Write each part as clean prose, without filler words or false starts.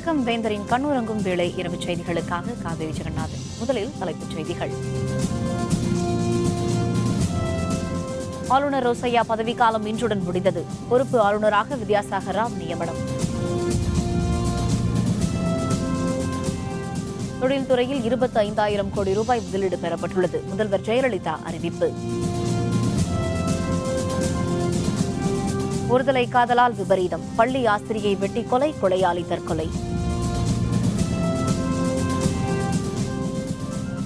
வணக்கம். வேந்தரின் கண்ணுறங்கும் வேளை இரவு செய்திகளுக்காக காவேரி ஜெகநாதன். முதலில் தலைப்புச் செய்திகள். ஆளுநர் ரோசையா பதவிக்காலம் இன்றுடன் முடிந்தது. பொறுப்பு ஆளுநராக வித்யாசாகர் ராவ் நியமனம். தொழில்துறையில் 25,000 கோடி ரூபாய் முதலீடு பெறப்பட்டுள்ளது. முதல்வர் ஜெயலலிதா அறிவிப்பு. ஒருதலை காதலால் விபரீதம். பள்ளி ஆசிரியை வெட்டி கொலை, கொலையாளி தற்கொலை.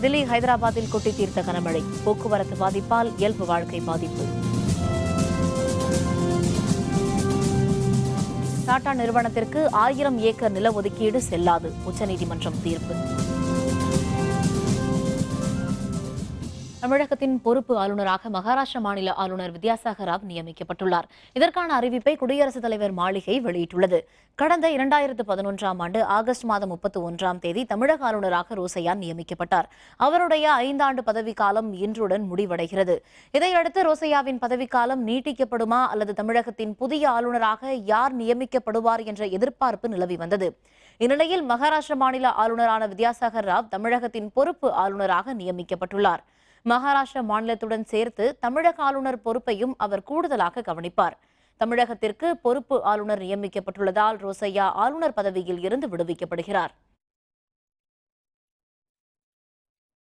தில்லி, ஹைதராபாத்தில் கொட்டி தீர்த்த கனமழை. போக்குவரத்து பாதிப்பால் இயல்பு வாழ்க்கை பாதிப்பு. டாடா நிறுவனத்திற்கு 1000 ஏக்கர் நில ஒதுக்கீடு செல்லாது. உச்சநீதிமன்றம் தீர்ப்பு. தமிழகத்தின் பொறுப்பு ஆளுநராக மகாராஷ்டிர மாநில ஆளுநர் வித்யாசாகர் ராவ் நியமிக்கப்பட்டுள்ளார். இதற்கான அறிவிப்பை குடியரசுத் தலைவர் மாளிகை வெளியிட்டுள்ளது. கடந்த 2011ஆம் ஆண்டு ஆகஸ்ட் மாதம் 31ஆம் தேதி தமிழக ஆளுநராக ரோசையா நியமிக்கப்பட்டார். அவருடைய 5 ஆண்டு பதவிக்காலம் இன்றுடன் முடிவடைகிறது. இதையடுத்து ரோசையாவின் பதவிக்காலம் நீட்டிக்கப்படுமா அல்லது தமிழகத்தின் புதிய ஆளுநராக யார் நியமிக்கப்படுவார் என்ற எதிர்பார்ப்பு நிலவி வந்தது. இந்நிலையில் மகாராஷ்டிர மாநில ஆளுநரான வித்யாசாகர் ராவ் தமிழகத்தின் பொறுப்பு ஆளுநராக நியமிக்கப்பட்டுள்ளார். மகாராஷ்டிர மாநிலத்துடன் சேர்த்து தமிழக ஆளுநர் பொறுப்பையும் அவர் கூடுதலாக கவனிப்பார். தமிழகத்திற்கு பொறுப்பு ஆளுநர் நியமிக்கப்பட்டுள்ளதால் ரோசையா ஆளுநர் பதவியில் இருந்து விடுவிக்கப்படுகிறார்.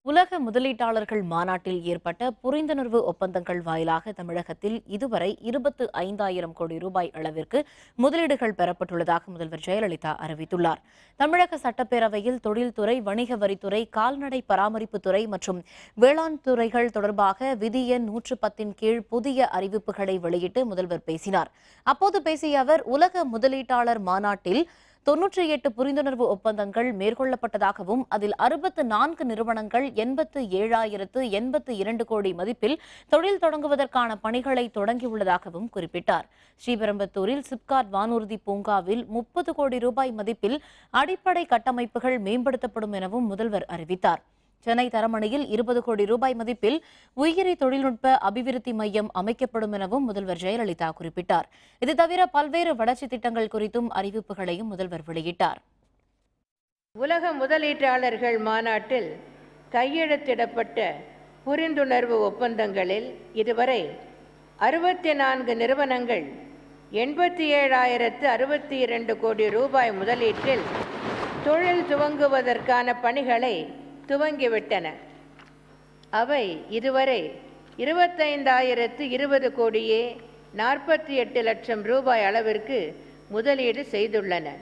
உலக முதலீட்டாளர்கள் மாநாட்டில் ஏற்பட்ட புரிந்துணர்வு ஒப்பந்தங்கள் வாயிலாக தமிழகத்தில் இதுவரை 25,000 கோடி ரூபாய் அளவிற்கு முதலீடுகள் பெறப்பட்டுள்ளதாக முதல்வர் ஜெயலலிதா அறிவித்துள்ளார். தமிழக சட்டப்பேரவையில் தொழில்துறை, வணிக வரித்துறை, கால்நடை பராமரிப்புத்துறை மற்றும் வேளாண் துறைகள் தொடர்பாக விதி எண் 110 கீழ் புதிய அறிவிப்புகளை வெளியிட்டு முதல்வர் பேசினார். அப்போது பேசிய அவர், உலக முதலீட்டாளர் மாநாட்டில் 98 புரிந்துணர்வு ஒப்பந்தங்கள் மேற்கொள்ளப்பட்டதாகவும் அதில் 64 நிறுவனங்கள் 87,082 கோடி மதிப்பில் தொழில் தொடங்குவதற்கான பணிகளை தொடங்கியுள்ளதாகவும் குறிப்பிட்டார். ஸ்ரீபெரும்புத்தூரில் சிப்காட் வானூர்தி பூங்காவில் 30 கோடி ரூபாய் மதிப்பில் அடிப்படை கட்டமைப்புகள் மேம்படுத்தப்படும் எனவும் முதல்வர் அறிவித்தார். சென்னை தரமணியில் 20 கோடி ரூபாய் மதிப்பில் உயிரி தொழில்நுட்ப அபிவிருத்தி மையம் அமைக்கப்படும் எனவும் முதல்வர் ஜெயலலிதா குறிப்பிட்டார். இது தவிர பல்வேறு வளர்ச்சி திட்டங்கள் குறித்தும் அறிவிப்புகளையும் முதல்வர் வெளியிட்டார். உலக முதலீட்டாளர்கள் மாநாட்டில் கையெழுத்திடப்பட்ட புரிந்துணர்வு ஒப்பந்தங்களில் இதுவரை 64 நிறுவனங்கள் 87,062 கோடி ரூபாய் முதலீட்டில் தொழில் துவங்குவதற்கான பணிகளை துவங்கிவிட்டன. அவை இதுவரை 25,020 கோடியே 48 லட்சம் ரூபாய் அளவிற்கு முதலீடு செய்துள்ளன.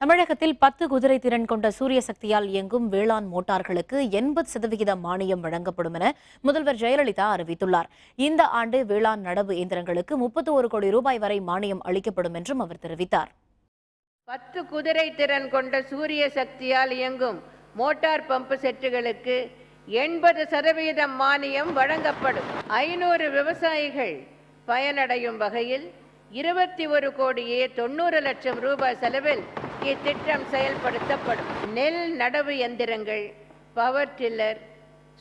தமிழகத்தில் 10 குதிரை திறன் கொண்ட சூரிய சக்தியால் இயங்கும் வேளாண் மோட்டார்களுக்கு 80% மானியம் வழங்கப்படும் என முதல்வர் ஜெயலலிதா அறிவித்துள்ளார். இந்த ஆண்டு வேளாண் நடவு இயந்திரங்களுக்கு 31 கோடி ரூபாய் வரை மானியம் அளிக்கப்படும் என்றும் அவர் தெரிவித்தார். 10 குதிரை திறன் கொண்ட சூரிய சக்தியால் இயங்கும் மோட்டார் பம்பு செட்டுகளுக்கு 80% மானியம் வழங்கப்படும். 500 விவசாயிகள் பயனடையும் வகையில் 21 கோடியே 90 லட்சம் ரூபாய் செலவில் இத்திட்டம் செயல்படுத்தப்படும். நெல் நடவு எந்திரங்கள், பவர் டில்லர்,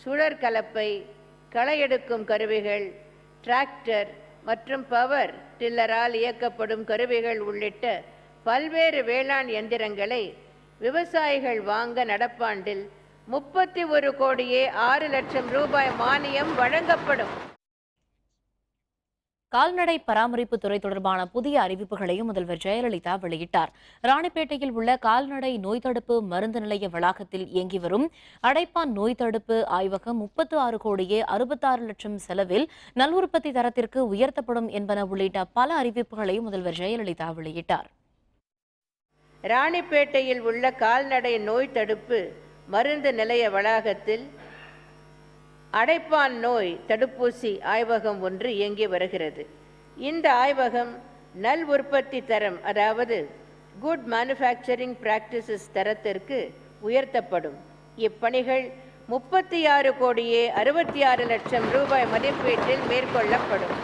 சுழற் கலப்பை, களை எடுக்கும் கருவிகள், டிராக்டர் மற்றும் பவர் டில்லரால் இயக்கப்படும் கருவிகள் உள்ளிட்ட பல்வேறு வேளாண் எந்திரங்களை விவசாயிகள் வாங்க நடப்பாண்டில் 31 கோடியே 6 லட்சம் ரூபாய் மானியம் வழங்கப்படும். கால்நடை பராமரிப்பு துறை தொடர்பான புதிய அறிவிப்புகளையும் முதல்வர் ஜெயலலிதா வெளியிட்டார். ராணிப்பேட்டையில் உள்ள கால்நடை நோய் தடுப்பு மருந்து நிலைய வளாகத்தில் இயங்கி வரும் அடைப்பான் நோய் தடுப்பு ஆய்வகம் 36 கோடியே 66 லட்சம் செலவில் நல்உற்பத்தி தரத்திற்கு உயர்த்தப்படும் என்பன உள்ளிட்ட பல அறிவிப்புகளையும் முதல்வர் ஜெயலலிதா வெளியிட்டார். ராணிப்பேட்டையில் உள்ள கால்நடை நோய் தடுப்பு மருந்து நிலைய வளாகத்தில் அடைப்பான் நோய் தடுப்பூசி ஆய்வகம் ஒன்று இயங்கி வருகிறது. இந்த ஆய்வகம் நல் உற்பத்தி தரம், அதாவது குட் மேனுஃபேக்சரிங் பிராக்டிசஸ் தரத்திற்கு உயர்த்தப்படும். இப்பணிகள் 36 கோடியே 66 லட்சம் ரூபாய் மதிப்பீட்டில் மேற்கொள்ளப்படும்.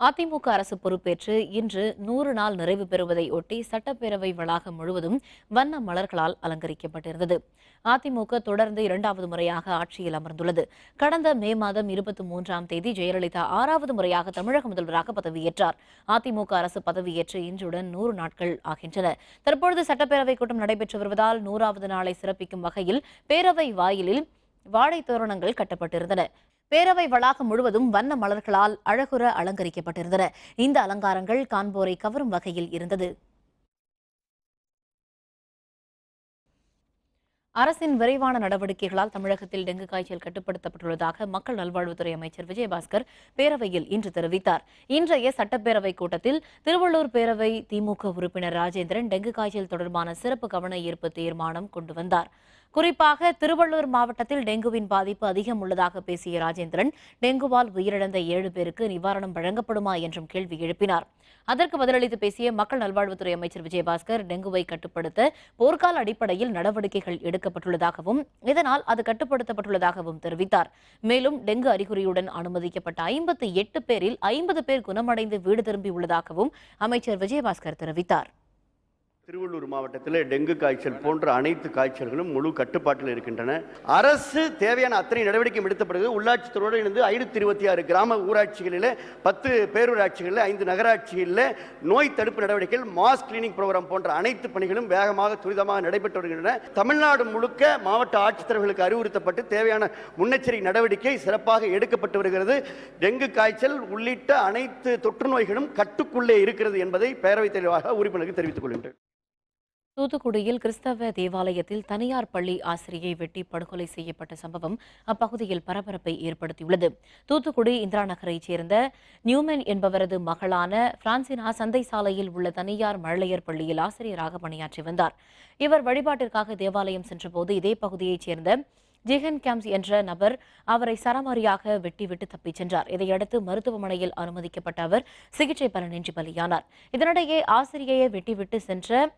அதிமுக அரசு பொறுப்பேற்று இன்று 100 நாள் நிறைவு பெறுவதை ஒட்டி சட்டப்பேரவை வளாகம் முழுவதும் வண்ண மலர்களால் அலங்கரிக்கப்பட்டிருந்தது. அதிமுக தொடர்ந்து 2வது முறையாக ஆட்சியில் அமர்ந்துள்ளது. கடந்த மே மாதம் 23ஆம் தேதி ஜெயலலிதா 6வது முறையாக தமிழக முதல்வராக பதவியேற்றார். அதிமுக அரசு பதவியேற்று இன்றுடன் 100 நாட்கள் ஆகின்றன. தற்பொழுது சட்டப்பேரவை கூட்டம் நடைபெற்று வருவதால் 100வது நாளை சிறப்பிக்கும் வகையில் பேரவை வாயிலில் வாழை தோரணங்கள் கட்டப்பட்டிருந்தன. பேரவை வளாகம் முழுவதும் வண்ண மலர்களால் அழகுற அலங்கரிக்கப்பட்டிருந்தன. இந்த அலங்காரங்கள் காண்போரை கவரும் வகையில் இருந்தது. அரசின் விரைவான நடவடிக்கைகளால் தமிழகத்தில் டெங்கு காய்ச்சல் கட்டுப்படுத்தப்பட்டுள்ளதாக மக்கள் நல்வாழ்வுத்துறை அமைச்சர் விஜயபாஸ்கர் பேரவையில் இன்று தெரிவித்தார். இன்றைய சட்டப்பேரவை கூட்டத்தில் திருவள்ளூர் பேரவை திமுக உறுப்பினர் ராஜேந்திரன் டெங்கு காய்ச்சல் தொடர்பான சிறப்பு கவன ஈர்ப்பு தீர்மானம் கொண்டு வந்தார். குறிப்பாக திருவள்ளூர் மாவட்டத்தில் டெங்குவின் பாதிப்பு அதிகம் உள்ளதாக பேசிய ராஜேந்திரன், டெங்குவால் உயிரிழந்த 7 பேருக்கு நிவாரணம் வழங்கப்படுமா என்றும் கேள்வி எழுப்பினார். அதற்கு பதிலளித்து பேசிய மக்கள் நல்வாழ்வுத்துறை அமைச்சர் விஜயபாஸ்கர், டெங்குவை கட்டுப்படுத்த போர்க்கால அடிப்படையில் நடவடிக்கைகள் எடுக்கப்பட்டுள்ளதாகவும் இதனால் அது கட்டுப்படுத்தப்பட்டுள்ளதாகவும் தெரிவித்தார். மேலும் டெங்கு அறிகுறியுடன் அனுமதிக்கப்பட்ட 58 பேரில் 50 பேர் குணமடைந்து வீடு திரும்பியுள்ளதாகவும் அமைச்சர் விஜயபாஸ்கர் தெரிவித்தார். திருவள்ளூர் மாவட்டத்தில் டெங்கு காய்ச்சல் போன்ற அனைத்து காய்ச்சல்களும் முழு கட்டுப்பாட்டில் இருக்கின்றன. அரசு தேவையான அத்தனை நடவடிக்கை எடுத்தப்படுகிறது. உள்ளாட்சித்துறையோடு இணைந்து 526 கிராம ஊராட்சிகளில் 10 பேரூராட்சிகளில் 5 நகராட்சிகளில் நோய் தடுப்பு நடவடிக்கைகள், மாஸ் கிளீனிங் ப்ரோக்ராம் போன்ற அனைத்து பணிகளும் வேகமாக துரிதமாக நடைபெற்று வருகின்றன. தமிழ்நாடு முழுக்க மாவட்ட ஆட்சித்தலைவர்களுக்கு அறிவுறுத்தப்பட்டு தேவையான முன்னெச்சரிக்கை நடவடிக்கை சிறப்பாக எடுக்கப்பட்டு வருகிறது. டெங்கு காய்ச்சல் உள்ளிட்ட அனைத்து தொற்று நோய்களும் கட்டுக்குள்ளே இருக்கிறது என்பதை பேரவைத் தலைவராக உறுப்பினருக்கு தெரிவித்துக் கொள்கின்றேன். தூத்துக்குடியில் கிறிஸ்தவ தேவாலயத்தில் தனியார் பள்ளி ஆசிரியை வெட்டி படுகொலை செய்யப்பட்ட சம்பவம் அப்பகுதியில் பரபரப்பை ஏற்படுத்தியுள்ளது. தூத்துக்குடி இந்திரா நகரைச் சேர்ந்த நியூமன் என்பவரது மகளான பிரான்சினா சந்தை சாலையில் உள்ள தனியார் மழலையர் பள்ளியில் ஆசிரியராக பணியாற்றி வந்தார். இவர் வழிபாட்டிற்காக தேவாலயம் சென்றபோது இதே பகுதியைச் சேர்ந்த ஜிஹன் கேம்ஸ் என்ற நபர் அவரை சரமாரியாக வெட்டிவிட்டு தப்பிச் சென்றார். இதையடுத்து மருத்துவமனையில் அனுமதிக்கப்பட்ட அவர் சிகிச்சை பலனின்றி பலியானார். இதனிடையே ஆசிரியையை வெட்டிவிட்டு சென்ற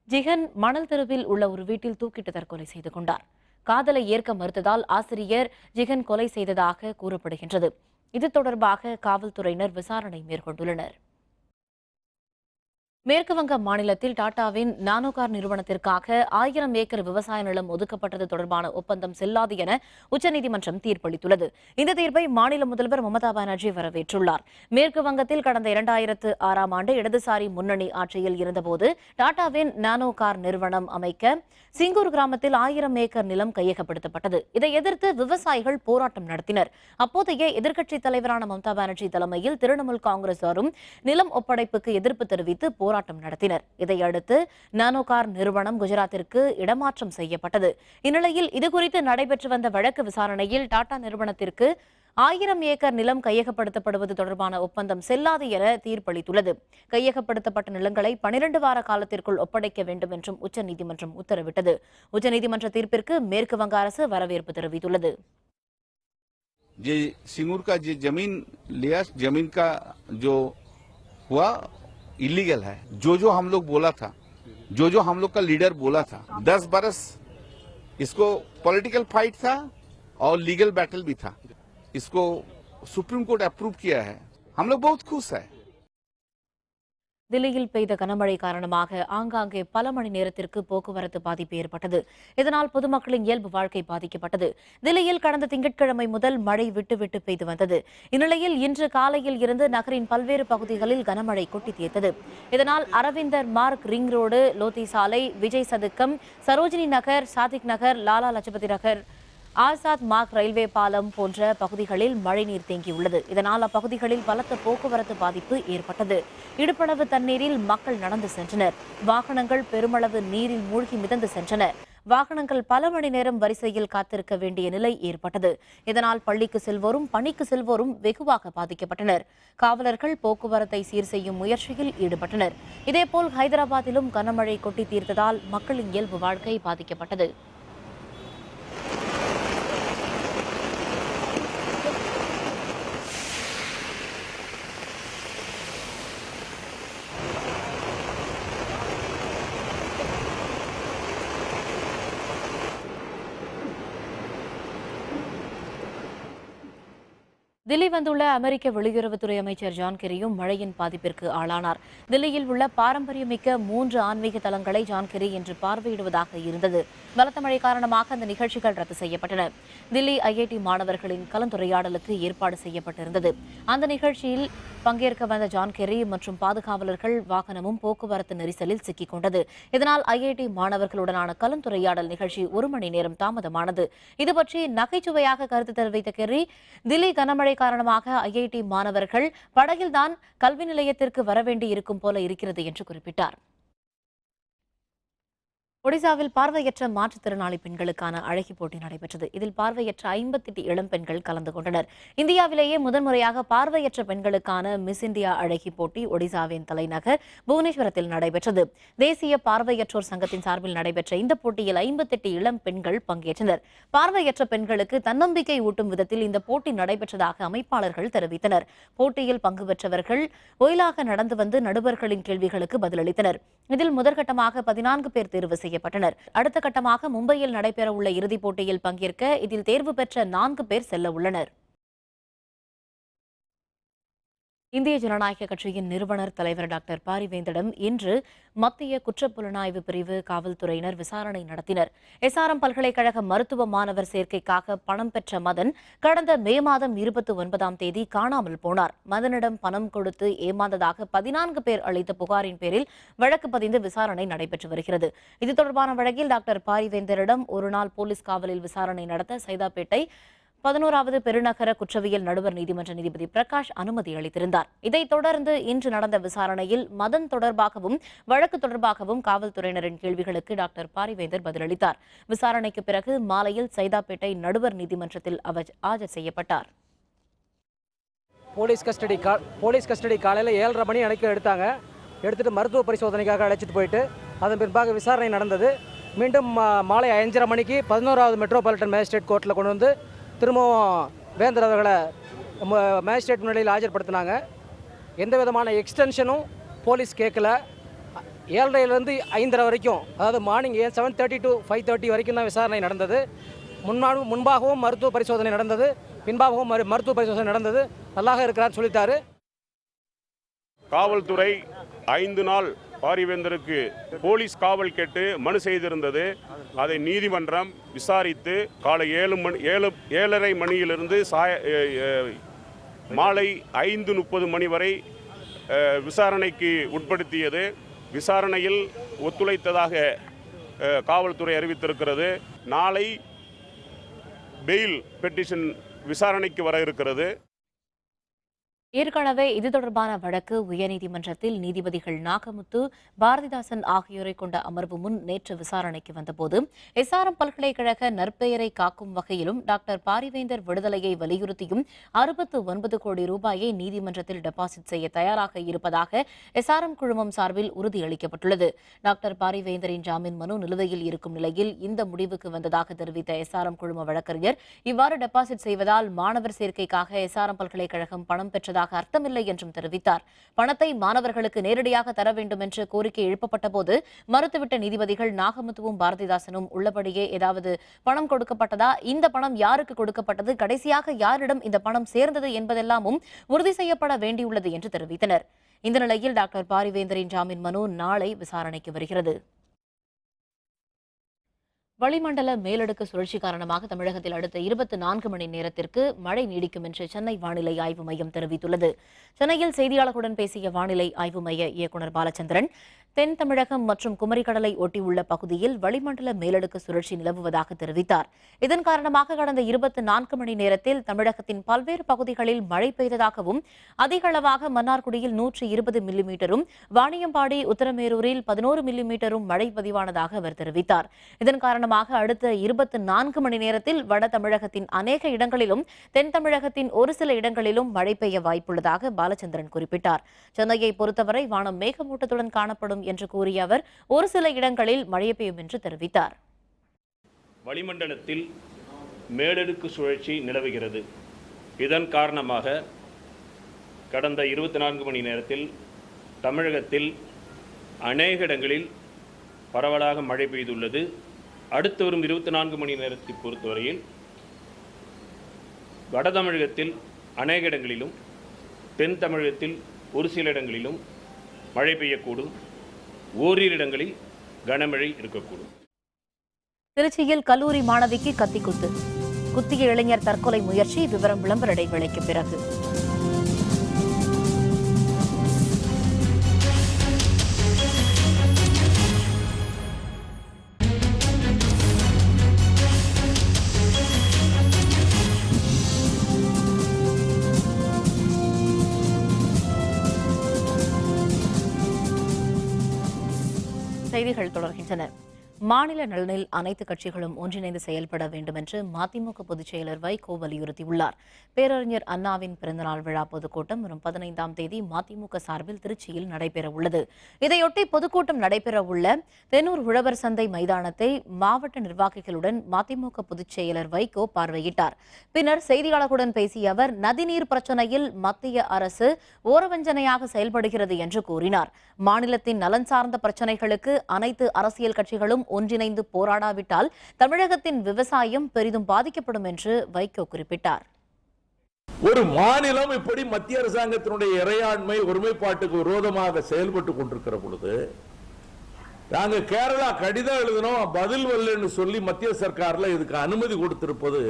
ஜிஹன் மணல் தெருவில் உள்ள ஒரு வீட்டில் தூக்கிட்டு தற்கொலை செய்து கொண்டார். காதலை ஏற்க மறுத்ததால் ஆசிரியர் ஜிஹன் கொலை செய்ததாக கூறப்படுகின்றது. இது தொடர்பாக காவல்துறையினர் விசாரணை மேற்கொண்டுள்ளனர். மேற்குவங்க மாநிலத்தில் டாடாவின் நானோ கார் நிறுவனத்திற்காக 1000 ஏக்கர் விவசாய நிலம் ஒதுக்கப்பட்டது தொடர்பான ஒப்பந்தம் செல்லாது என உச்சநீதிமன்றம் தீர்ப்பளித்துள்ளது. இந்த தீர்ப்பை மாநில முதல்வர் மமதா பானர்ஜி வரவேற்றுள்ளார். மேற்கு வங்கத்தில் கடந்த 2006ஆம் ஆண்டு இடதுசாரி முன்னணி ஆட்சியில் இருந்தபோது டாடாவின் நானோ கார் நிறுவனம் அமைக்க சிங்கூர் கிராமத்தில் 1000 ஏக்கர் நிலம் கையகப்படுத்தப்பட்டது. இதை எதிர்த்து விவசாயிகள் போராட்டம் நடத்தினர். அப்போதைய எதிர்க்கட்சித் தலைவரான மமதா பானர்ஜி தலைமையில் திரிணாமுல் காங்கிரசாரும் நிலம் ஒப்படைப்புக்கு எதிர்ப்பு தெரிவித்து போராட்டம் நடத்தினர். இதையடுத்து நானோ கார் நிறுவனம் குஜராத்திற்கு இடமாற்றம் செய்யப்பட்டது. இந்நிலையில் இதுகுறித்து நடைபெற்று வந்த வழக்கு விசாரணையில் டாடா நிறுவனத்திற்கு 1000 ஏக்கர் நிலம் கையகப்படுத்தப்படுவது தொடர்பான ஒப்பந்தம் செல்லாது என தீர்ப்பளித்துள்ளது. கையகப்படுத்தப்பட்ட நிலங்களை 12 வார காலத்திற்குள் ஒப்படைக்க வேண்டும் என்றும் உச்சநீதிமன்றம் உத்தரவிட்டது. உச்சநீதிமன்ற தீர்ப்பிற்கு மேற்கு வங்க அரசு வரவேற்பு தெரிவித்துள்ளது. सिंगूर का जमीन लिया, जमीन का जो हुआ इलीगल है। जो हम लोग बोला था, जो हम लोग का लीडर बोला था, 10 बरस इसको पॉलिटिकल फाइट था और लीगल बैटल भी था। इसको सुप्रीम कोर्ट अप्रूव किया है। हम लोग बहुत खुश है। தில்லியில் பெய்த கனமழை காரணமாக ஆங்காங்கே பல மணி நேரத்திற்கு போக்குவரத்து பாதிப்பு ஏற்பட்டது. இதனால் பொதுமக்களின் இயல்பு வாழ்க்கை பாதிக்கப்பட்டது. தில்லியில் கடந்த திங்கட்கிழமை முதல் மழை விட்டு பெய்து வந்தது. இந்நிலையில் இன்று காலையில் இருந்து நகரின் பல்வேறு பகுதிகளில் கனமழை கொட்டி தீர்த்தது. இதனால் அரவிந்தர் மார்க், ரிங் ரோடு, லோதி சாலை, விஜய் சதுக்கம், சரோஜினி நகர், சாதிக் நகர், லாலா லஜபதி நகர், ஆசாத் மார்க் ரயில்வே பாலம் போன்ற பகுதிகளில் மழைநீர் தேங்கியுள்ளது. இதனால் அப்பகுதிகளில் பலத்த போக்குவரத்து பாதிப்பு ஏற்பட்டது. இடுப்பளவு தண்ணீரில் மக்கள் நடந்து சென்றனர். வாகனங்கள் பெருமளவு நீரில் மூழ்கி மிதந்து சென்றன. வாகனங்கள் பல மணி நேரம் வரிசையில் காத்திருக்க வேண்டிய நிலை ஏற்பட்டது. இதனால் பள்ளிக்கு செல்வோரும் பணிக்கு செல்வோரும் வெகுவாக பாதிக்கப்பட்டனர். காவலர்கள் போக்குவரத்தை சீர் செய்யும் முயற்சியில் ஈடுபட்டனர். இதேபோல் ஹைதராபாத்திலும் கனமழை கொட்டி தீர்த்ததால் மக்களின் இயல்பு வாழ்க்கை பாதிக்கப்பட்டது. தில்லி வந்துள்ள அமெரிக்க வெளியுறவுத்துறை அமைச்சர் ஜான் கெரியும் மழையின் பாதிப்பிற்கு ஆளானார். தில்லியில் உள்ள பாரம்பரியமிக்க 3 ஆன்மீக தலங்களை ஜான் கெரி இன்று பார்வையிடுவதாக இருந்தது. பலத்த மழை காரணமாக அந்த நிகழ்ச்சிகள் ரத்து செய்யப்பட்டன. தில்லி ஐஐடி மாணவர்களின் கலந்துரையாடலுக்கு ஏற்பாடு செய்யப்பட்டிருந்தது. அந்த நிகழ்ச்சியில் பங்கேற்க வந்த ஜான் கெரி மற்றும் பாதுகாவலர்கள் வாகனமும் போக்குவரத்து நெரிசலில் சிக்கிக் கொண்டது. இதனால் ஐஐடி மாணவர்களுடனான கலந்துரையாடல் நிகழ்ச்சி 1 மணி நேரம் தாமதமானது. இதுபற்றி நகைச்சுவையாக கருத்து தெரிவித்த கெரி, தில்லி கனமழை காரணமாக ஐஐடி மாணவர்கள் படகில்தான் கல்வி நிலையத்திற்கு வரவேண்டி இருக்கும் போல இருக்கிறது என்று குறிப்பிட்டார். ஒடிசாவில் பார்வையற்ற மாற்றுத்திறனாளி பெண்களுக்கான அழகி போட்டி நடைபெற்றது. இதில் பார்வையற்ற 58 இளம் பெண்கள் கலந்து கொண்டனர். இந்தியாவிலேயே முதன்முறையாக பார்வையற்ற பெண்களுக்கான மிஸ் இந்தியா அழகி போட்டி ஒடிசாவின் தலைநகர் புவனேஸ்வரத்தில் நடைபெற்றது. தேசிய பார்வையற்றோர் சங்கத்தின் சார்பில் நடைபெற்ற இந்த போட்டியில் 58 இளம் பெண்கள் பங்கேற்றனர். பார்வையற்ற பெண்களுக்கு தன்னம்பிக்கை ஊட்டும் விதத்தில் இந்த போட்டி நடைபெற்றதாக அமைப்பாளர்கள் தெரிவித்தனர். போட்டியில் பங்கு பெற்றவர்கள் ஒயிலாக நடந்து வந்து நடுவர்களின் கேள்விகளுக்கு பதிலளித்தனர். இதில் முதற்கட்டமாக 14 பேர் தேர்வு செய்யப்பட்டனர். அடுத்த கட்டமாக மும்பையில் நடைபெறவுள்ள இறுதிப் போட்டியில் பங்கேற்க இதில் தேர்வு பெற்ற 4 பேர் செல்ல உள்ளனர். இந்திய ஜனநாயக கட்சியின் நிறுவனர் தலைவர் டாக்டர் பாரிவேந்தரிடம் இன்று மத்திய குற்றப்புலனாய்வு பிரிவு காவல்துறையினர் விசாரணை நடத்தினர். எஸ்ஆர்எம் பல்கலைக்கழக மருத்துவ மாணவர் சேர்க்கைக்காக பணம் பெற்ற மதன் கடந்த மே மாதம் 29ஆம் தேதி காணாமல் போனார். மதனிடம் பணம் கொடுத்து ஏமாந்ததாக 14 பேர் அளித்த புகாரின் பேரில் வழக்கு பதிந்து விசாரணை நடைபெற்று வருகிறது. இது தொடர்பான வழக்கில் டாக்டர் பாரிவேந்தரிடம் ஒருநாள் போலீஸ் காவலில் விசாரணை நடத்த சைதாப்பேட்டை 11வது பெருநகர குற்றவியல் நடுவர் நீதிமன்ற நீதிபதி பிரகாஷ் அனுமதி அளித்திருந்தார். இதைத் தொடர்ந்து இன்று நடந்த விசாரணையில் மதன் தொடர்பாகவும் வழக்கு தொடர்பாகவும் காவல்துறையினரின் கேள்விகளுக்கு டாக்டர் பாரிவேந்தர் பதிலளித்தார். விசாரணைக்கு பிறகு மாலையில் சைதாப்பேட்டை நடுவர் நீதிமன்றத்தில் அவர் ஆஜர் செய்யப்பட்டார். போலீஸ் கஸ்டடி காலையில் 7:30 மணி அணைக்க எடுத்துட்டு மருத்துவ பரிசோதனைக்காக அழைச்சிட்டு போயிட்டு அதன் பின்பாக விசாரணை நடந்தது. மீண்டும் மாலை 5:30 மணிக்கு 11வது மெட்ரோபாலிட்டன் மேஜிஸ்ட்ரேட் கோர்ட்டில் கொண்டு வந்து திரும்பவும் வேந்தர் அவர்களை மேஜிஸ்ட்ரேட் முன்னிலையில் ஆஜர்படுத்தினாங்க. எந்த விதமான எக்ஸ்டென்ஷனும் போலீஸ் கேட்கல. 7:30லேருந்து 5:30 வரைக்கும், அதாவது மார்னிங் 7:30 to 5:30 வரைக்கும் தான் விசாரணை நடந்தது. முன்பாகவும் மருத்துவ பரிசோதனை நடந்தது, பின்பாகவும் மருத்துவ பரிசோதனை நடந்தது. நல்லாக இருக்கிறான்னு சொல்லிட்டாரு. காவல்துறை 5 நாள் பாரிவேந்தருக்கு போலீஸ் காவல் கேட்டு மனு செய்திருந்தது. அதை நீதிமன்றம் விசாரித்து காலை 7:30 மணியிலிருந்து மாலை 5:30 மணி வரை விசாரணைக்கு உட்படுத்தியது. விசாரணையில் ஒத்துழைத்ததாக காவல்துறை அறிவித்திருக்கிறது. நாளை பெயில் பெட்டிஷன் விசாரணைக்கு வர இருக்கிறது. ஏற்கனவே இது தொடர்பான வழக்கு உயர்நீதிமன்றத்தில் நீதிபதிகள் நாகமுத்து, பாரதிதாசன் ஆகியோரை கொண்ட அமர்வு முன் நேற்று விசாரணைக்கு வந்தபோது எஸ்ஆர்எம் பல்கலைக்கழக நற்பெயரை காக்கும் வகையிலும் டாக்டர் பாரிவேந்தர் விடுதலையை வலியுறுத்தியும் 69 கோடி ரூபாயை நீதிமன்றத்தில் டெபாசிட் செய்ய தயாராக இருப்பதாக எஸ்ஆர்எம் குழுமம் சார்பில் உறுதியளிக்கப்பட்டுள்ளது. டாக்டர் பாரிவேந்தரின் ஜாமீன் மனு நிலுவையில் இருக்கும் நிலையில் இந்த முடிவுக்கு வந்ததாக தெரிவித்த எஸ்ஆர்எம் குழும வழக்கறிஞர், இவ்வாறு டெபாசிட் செய்வதால் மாணவர் சேர்க்கைக்காக எஸ்ஆர்எம் பல்கலைக்கழகம் பணம் பெற்றதாக அர்த்தமில்லை என்றும் தெரிவித்தார். பணத்தை மாணவர்களுக்கு நேரடியாக தர வேண்டும் என்று கோரிக்கை எழுப்பப்பட்ட போது மறுத்துவிட்ட நீதிபதிகள் நாகமுத்துவும் பாரதிதாசனும் உள்ளபடியே ஏதாவது பணம் கொடுக்கப்பட்டதா, இந்த பணம் யாருக்கு கொடுக்கப்பட்டது, கடைசியாக யாரிடம் இந்த பணம் சேர்ந்தது என்பதெல்லாமும் உறுதி செய்யப்பட வேண்டியுள்ளது என்று தெரிவித்தனர். இந்த நிலையில் டாக்டர் பாரிவேந்தரின் ஜாமீன் மனு நாளை விசாரணைக்கு வருகிறது. வளிமண்டல மேலடுக்கு சுழற்சி காரணமாக தமிழகத்தில் அடுத்த 24 மணி நேரத்திற்கு மழை நீடிக்கும் என்று சென்னை வானிலை ஆய்வு மையம் தெரிவித்துள்ளது. சென்னையில் செய்தியாளர்களுடன் பேசிய வானிலை ஆய்வு மைய இயக்குநர் பாலச்சந்திரன், தென் தமிழகம் மற்றும் குமரிக்கடலை ஒட்டியுள்ள பகுதியில் வளிமண்டல மேலடுக்கு சுழற்சி நிலவுவதாக தெரிவித்தார். இதன் காரணமாக கடந்த 24 மணி நேரத்தில் தமிழகத்தின் பல்வேறு பகுதிகளில் மழை பெய்ததாகவும், அதிக அளவாக மன்னார்குடியில் 120 மில்லிமீட்டரும், வாணியம்பாடி, உத்தரமேரூரில் 11 மில்லிமீட்டரும் மழை பதிவானதாக அவர் தெரிவித்தார். இதன் காரணமாக அடுத்த 24 மணி நேரத்தில் வட தமிழகத்தின் அநேக இடங்களிலும், தென் தமிழகத்தின் ஒரு சில இடங்களிலும் மழை பெய்ய வாய்ப்புள்ளதாக பாலச்சந்திரன் குறிப்பிட்டார். சென்னையை பொறுத்தவரை வானம் மேகமூட்டத்துடன் காணப்படும் என்று கூறிய அவர், ஒரு சில இடங்களில் மழை பெய்யும் என்று தெரிவித்தார். வளிமண்டலத்தில் மேலடுக்கு சுழற்சி நிலவுகிறது. இதன் காரணமாக கடந்த 24 மணி நேரத்தில் தமிழகத்தில் அநேக இடங்களில் பரவலாக மழை பெய்துள்ளது. அடுத்து வரும் 24 மணி நேரத்தை பொறுத்தவரையில் வட தமிழகத்தில் அநேக இடங்களிலும், தென் தமிழகத்தில் ஒரு சில இடங்களிலும் மழை பெய்யக்கூடும். ஓரிரு இடங்களில் கனமழை இருக்கக்கூடும். திருச்சியில் கல்லூரி மாணவிக்கு கத்திக்குத்து, குத்திய இளைஞர் தற்கொலை முயற்சி. விவரம் விளம்பர இடைவேளைக்கு பிறகு. செய்திகள் தொடர்கின்றன. மாநில நலனில் அனைத்து கட்சிகளும் ஒன்றிணைந்து செயல்பட வேண்டும் என்று மதிமுக பொதுச் செயலர் வைகோ வலியுறுத்தியுள்ளார். பேரறிஞர் அண்ணாவின் பிறந்தநாள் விழா பொதுக்கூட்டம் வரும் 15ஆம் தேதி மதிமுக சார்பில் திருச்சியில் நடைபெறவுள்ளது. இதையொட்டி பொதுக்கூட்டம் நடைபெறவுள்ள தென்னூர் உழவர் சந்தை மைதானத்தை மாவட்ட நிர்வாகிகளுடன் மதிமுக பொதுச் செயலர் வைகோ பார்வையிட்டார். பின்னர் செய்தியாளர்களுடன் பேசிய அவர், நதிநீர் பிரச்சினையில் மத்திய அரசு ஓரவஞ்சனையாக செயல்படுகிறது என்று கூறினார். மாநிலத்தின் நலன் சார்ந்த பிரச்சினைகளுக்கு அனைத்து அரசியல் கட்சிகளும் ஒன்றிணைந்து போராடாவிட்டால் தமிழகத்தின் விவசாயம் பெரிதும் பாதிக்கப்படும் என்று வைகோ குறிப்பிட்டார். ஒரு மாநிலம் இப்படி மத்திய அரசாங்கத்தினுடைய இறையாண்மை ஒருமைப்பாட்டுக்கு விரோதமாக செயல்பட்டு கொண்டிருக்கிற பொழுது நாங்க கேரளா கடிதம் எழுதினோம், பதில் வரலன்னு சொல்லி மத்திய சர்க்கார்ல இதுக்கு அனுமதி கொடுத்திருப்பது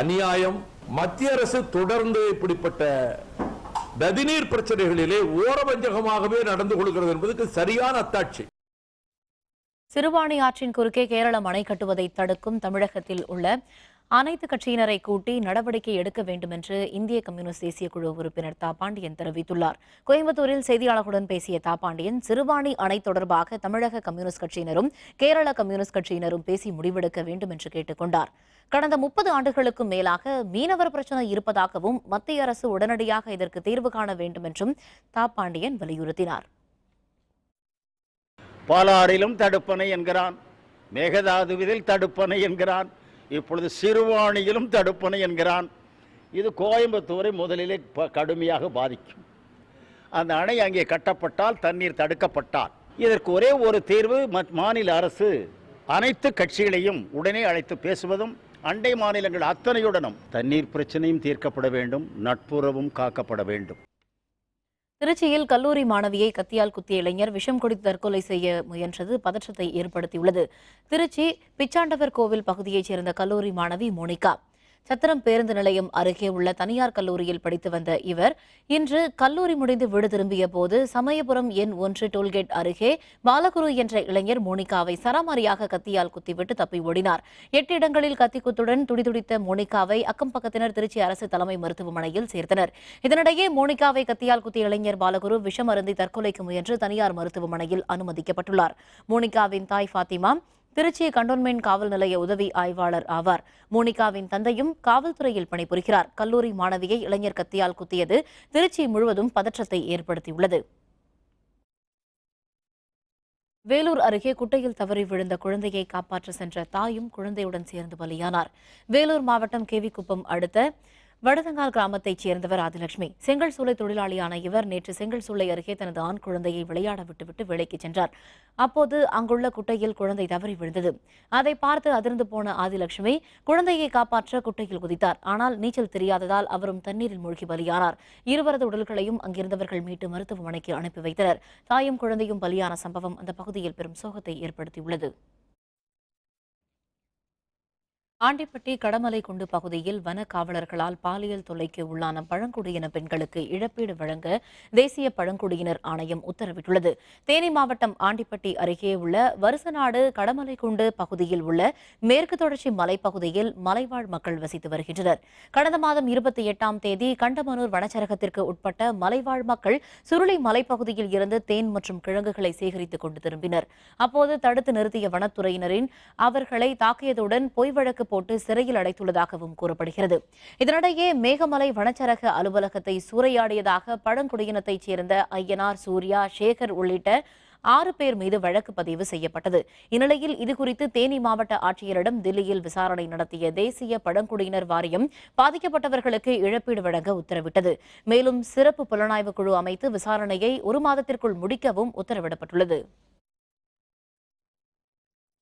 அநியாயம். மத்திய அரசு தொடர்ந்து இப்படிப்பட்ட நதிநீர் பிரச்சனைகளிலே ஓரவஞ்சகமாகவே நடந்து கொள்கிறது என்பதற்கு சரியான அத்தாட்சி. சிறுவாணி ஆற்றின் குறுக்கே கேரளம் அணை கட்டுவதை தடுக்கும் தமிழகத்தில் உள்ள அனைத்து கட்சியினரை கூட்டி நடவடிக்கை எடுக்க வேண்டும் என்று இந்திய கம்யூனிஸ்ட் தேசிய குழு உறுப்பினர் தாபாண்டியன் தெரிவித்துள்ளார். கோயம்புத்தூரில் செய்தியாளர்களுடன் பேசிய தாபாண்டியன், சிறுவாணி அணை தொடர்பாக தமிழக கம்யூனிஸ்ட் கட்சியினரும் கேரள கம்யூனிஸ்ட் கட்சியினரும் பேசி முடிவெடுக்க வேண்டும் என்று கேட்டுக் கொண்டார். கடந்த 30 ஆண்டுகளுக்கும் மேலாக மீனவர் பிரச்சினை இருப்பதாகவும் மத்திய அரசு உடனடியாக இதற்கு தீர்வு காண வேண்டும் என்றும் தாபாண்டியன் வலியுறுத்தினார். பாலாறிலும் தடுப்பணை என்கிறான், மேகதாதுவில் தடுப்பணை என்கிறான், இப்பொழுது சிறுவாணியிலும் தடுப்பணை என்கிறான். இது கோயம்புத்தூரை முதலிலே கடுமையாக பாதிக்கும். அந்த அணை அங்கே கட்டப்பட்டால், தண்ணீர் தடுக்கப்பட்டால் இதற்கு ஒரே ஒரு தீர்வு, மாநில அரசு அனைத்து கட்சிகளையும் உடனே அழைத்து பேசுவதும், அண்டை மாநிலங்கள் அத்தனையுடனும் தண்ணீர் பிரச்சனையும் தீர்க்கப்பட வேண்டும், நட்புறவும் காக்கப்பட வேண்டும். திருச்சியில் கல்லூரி மாணவியை கத்தியால் குத்திய இளைஞர் விஷம் குடித்து தற்கொலை செய்ய முயன்றது பதற்றத்தை ஏற்படுத்தியுள்ளது. திருச்சி பிச்சாண்டவர் கோவில் பகுதியைச் சேர்ந்த கல்லூரி மாணவி மோனிகா சத்திரம் பேருந்து நிலையம் அருகே உள்ள தனியார் கல்லூரியில் படித்து வந்த இவர் இன்று கல்லூரி முடிந்து வீடு திரும்பிய போது சமயபுரம் எண் 1 டோல்கேட் அருகே பாலகுரு என்ற இளைஞர் மோனிகாவை சராமாரியாக கத்தியால் குத்திவிட்டு தப்பி ஓடினார். 8 இடங்களில் கத்திக்குத்துடன் துடிதுடித்த மோனிகாவை அக்கம் பக்கத்தினர் திருச்சி அரசு தலைமை மருத்துவமனையில் சேர்த்தனர். இதனிடையே மோனிகாவை கத்தியால் குத்திய இளைஞர் பாலகுரு விஷம் அருந்தி தற்கொலைக்கு முயன்று தனியார் மருத்துவமனையில் அனுமதிக்கப்பட்டுள்ளார். மோனிகாவின் தாய் ஃபாத்திமா திருச்சி கண்டோன்மென்ட் காவல் நிலைய உதவி ஆய்வாளர் ஆவார். மோனிகாவின் தந்தையும் காவல்துறையில் பணிபுரிகிறார். கல்லூரி மாணவியை இளைஞர் கத்தியால் குத்தியது திருச்சி முழுவதும் பதற்றத்தை ஏற்படுத்தியுள்ளது. வேலூர் அருகே குட்டையில் தவறி விழுந்த குழந்தையை காப்பாற்ற சென்ற தாயும் குழந்தையுடன் சேர்ந்து பலியானார். வேலூர் மாவட்டம் கேவிக்குப்பம் அடுத்த வடதங்கால் கிராமத்தைச் சேர்ந்தவர் ஆதிலட்சுமி. செங்கல் சூளை தொழிலாளியான இவர் நேற்று செங்கல் சூளை அருகே தனது ஆண் குழந்தையை விளையாட விட்டுவிட்டு வேலைக்கு சென்றார். அப்போது அங்குள்ள குட்டையில் குழந்தை தவறி விழுந்தது. அதை பார்த்து அதிர்ந்து போன ஆதிலட்சுமி குழந்தையை காப்பாற்ற குட்டையில் குதித்தார். ஆனால் நீச்சல் தெரியாததால் அவரும் தண்ணீரில் மூழ்கி பலியானார். இருவரது உடல்களையும் அங்கிருந்தவர்கள் மீட்டு மருத்துவமனைக்கு அனுப்பி வைத்தனர். தாயும் குழந்தையும் பலியான சம்பவம் அந்த பகுதியில் பெரும் சோகத்தை ஏற்படுத்தியுள்ளது. ஆண்டிப்பட்டி கடமலை குண்டு பகுதியில் வன காவலர்களால் பாலியல் தொல்லைக்கு உள்ளான பழங்குடியின பெண்களுக்கு இழப்பீடு வழங்க தேசிய பழங்குடியினர் ஆணையம் உத்தரவிட்டுள்ளது. தேனி மாவட்டம் ஆண்டிப்பட்டி அருகே உள்ள வருசநாடு கடமலை குண்டு பகுதியில் உள்ள மேற்கு தொடர்ச்சி மலைப்பகுதியில் மலைவாழ் மக்கள் வசித்து வருகின்றனர். கடந்த மாதம் 28ஆம் தேதி கண்டமனூர் வனச்சரகத்திற்கு உட்பட்ட மலைவாழ் மக்கள் சுருளி மலைப்பகுதியில் இருந்து தேன் மற்றும் கிழங்குகளை சேகரித்துக் கொண்டு திரும்பினர். அப்போது தடுத்து நிறுத்திய வனத்துறையினரின் அவர்களை தாக்கியதுடன் பொய் வழக்கு போட்டு சிறையில் அடைத்துள்ளதாகவும் கூறப்படுகிறது. இதனிடையே மேகமலை வனச்சரக அலுவலகத்தை சூறையாடியதாக பழங்குடியினத்தைச் சேர்ந்த ஐயனார், சூர்யா, சேகர் உள்ளிட்ட 6 பேர் மீது வழக்கு பதிவு செய்யப்பட்டது. இந்நிலையில் இதுகுறித்து தேனி மாவட்ட ஆட்சியரிடம் தில்லியில் விசாரணை நடத்திய தேசிய பழங்குடியினர் வாரியம் பாதிக்கப்பட்டவர்களுக்கு இழப்பீடு வழங்க உத்தரவிட்டது. மேலும் சிறப்பு புலனாய்வு குழு அமைத்து விசாரணையை 1 மாதத்திற்குள் முடிக்கவும் உத்தரவிடப்பட்டுள்ளது.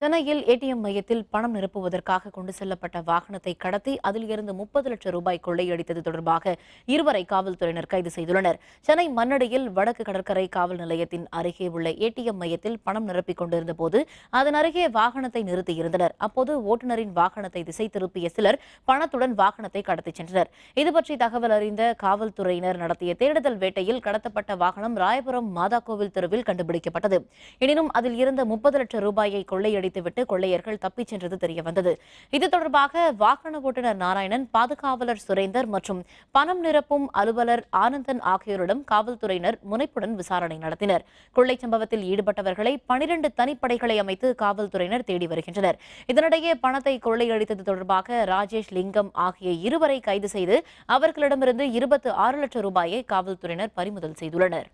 சென்னையில் ஏடிஎம் மையத்தில் பணம் நிரப்புவதற்காக கொண்டு செல்லப்பட்ட வாகனத்தை கடத்தி அதில் இருந்து 30 லட்சம் ரூபாய் கொள்ளையடித்தது தொடர்பாக இருவரை காவல்துறையினர் கைது செய்துள்ளனர். சென்னை மண்ணடியில் வடக்கு கடற்கரை காவல் நிலையத்தின் அருகே உள்ள ஏடிஎம் மையத்தில் பணம் நிரப்பிக் கொண்டிருந்த போது அதன் அருகே வாகனத்தை நிறுத்தியிருந்தனர். அப்போது ஓட்டுநரின் வாகனத்தை திசை திருப்பிய சிலர் பணத்துடன் வாகனத்தை கடத்திச் சென்றனர். இதுபற்றி தகவல் அறிந்த காவல்துறையினர் நடத்திய தேடுதல் வேட்டையில் கடத்தப்பட்ட வாகனம் ராயபுரம் மாதாக்கோவில் தெருவில் கண்டுபிடிக்கப்பட்டது. எனினும் அதில் இருந்த 30 லட்சம் ரூபாயை கொள்ளையடித்துவிட்டு கொள்ளையர்கள் தப்பிச் சென்றது தெரியவந்தது. இது தொடர்பாக வாகன ஓட்டுநர் நாராயணன், பாதுகாவலர் சுரேந்தர் மற்றும் பணம் நிரப்பும் அலுவலர் ஆனந்தன் ஆகியோரிடம் காவல்துறையினர் முனைப்புடன் விசாரணை நடத்தினர். கொள்ளை சம்பவத்தில் ஈடுபட்டவர்களை 12 தனிப்படைகளை அமைத்து காவல்துறையினர் தேடி வருகின்றனர். இதனிடையே பணத்தை கொள்ளையடித்தது தொடர்பாக ராஜேஷ், லிங்கம் ஆகிய இருவரை கைது செய்து அவர்களிடமிருந்து 26 லட்சம் ரூபாயை காவல்துறையினர் பறிமுதல் செய்துள்ளனர்.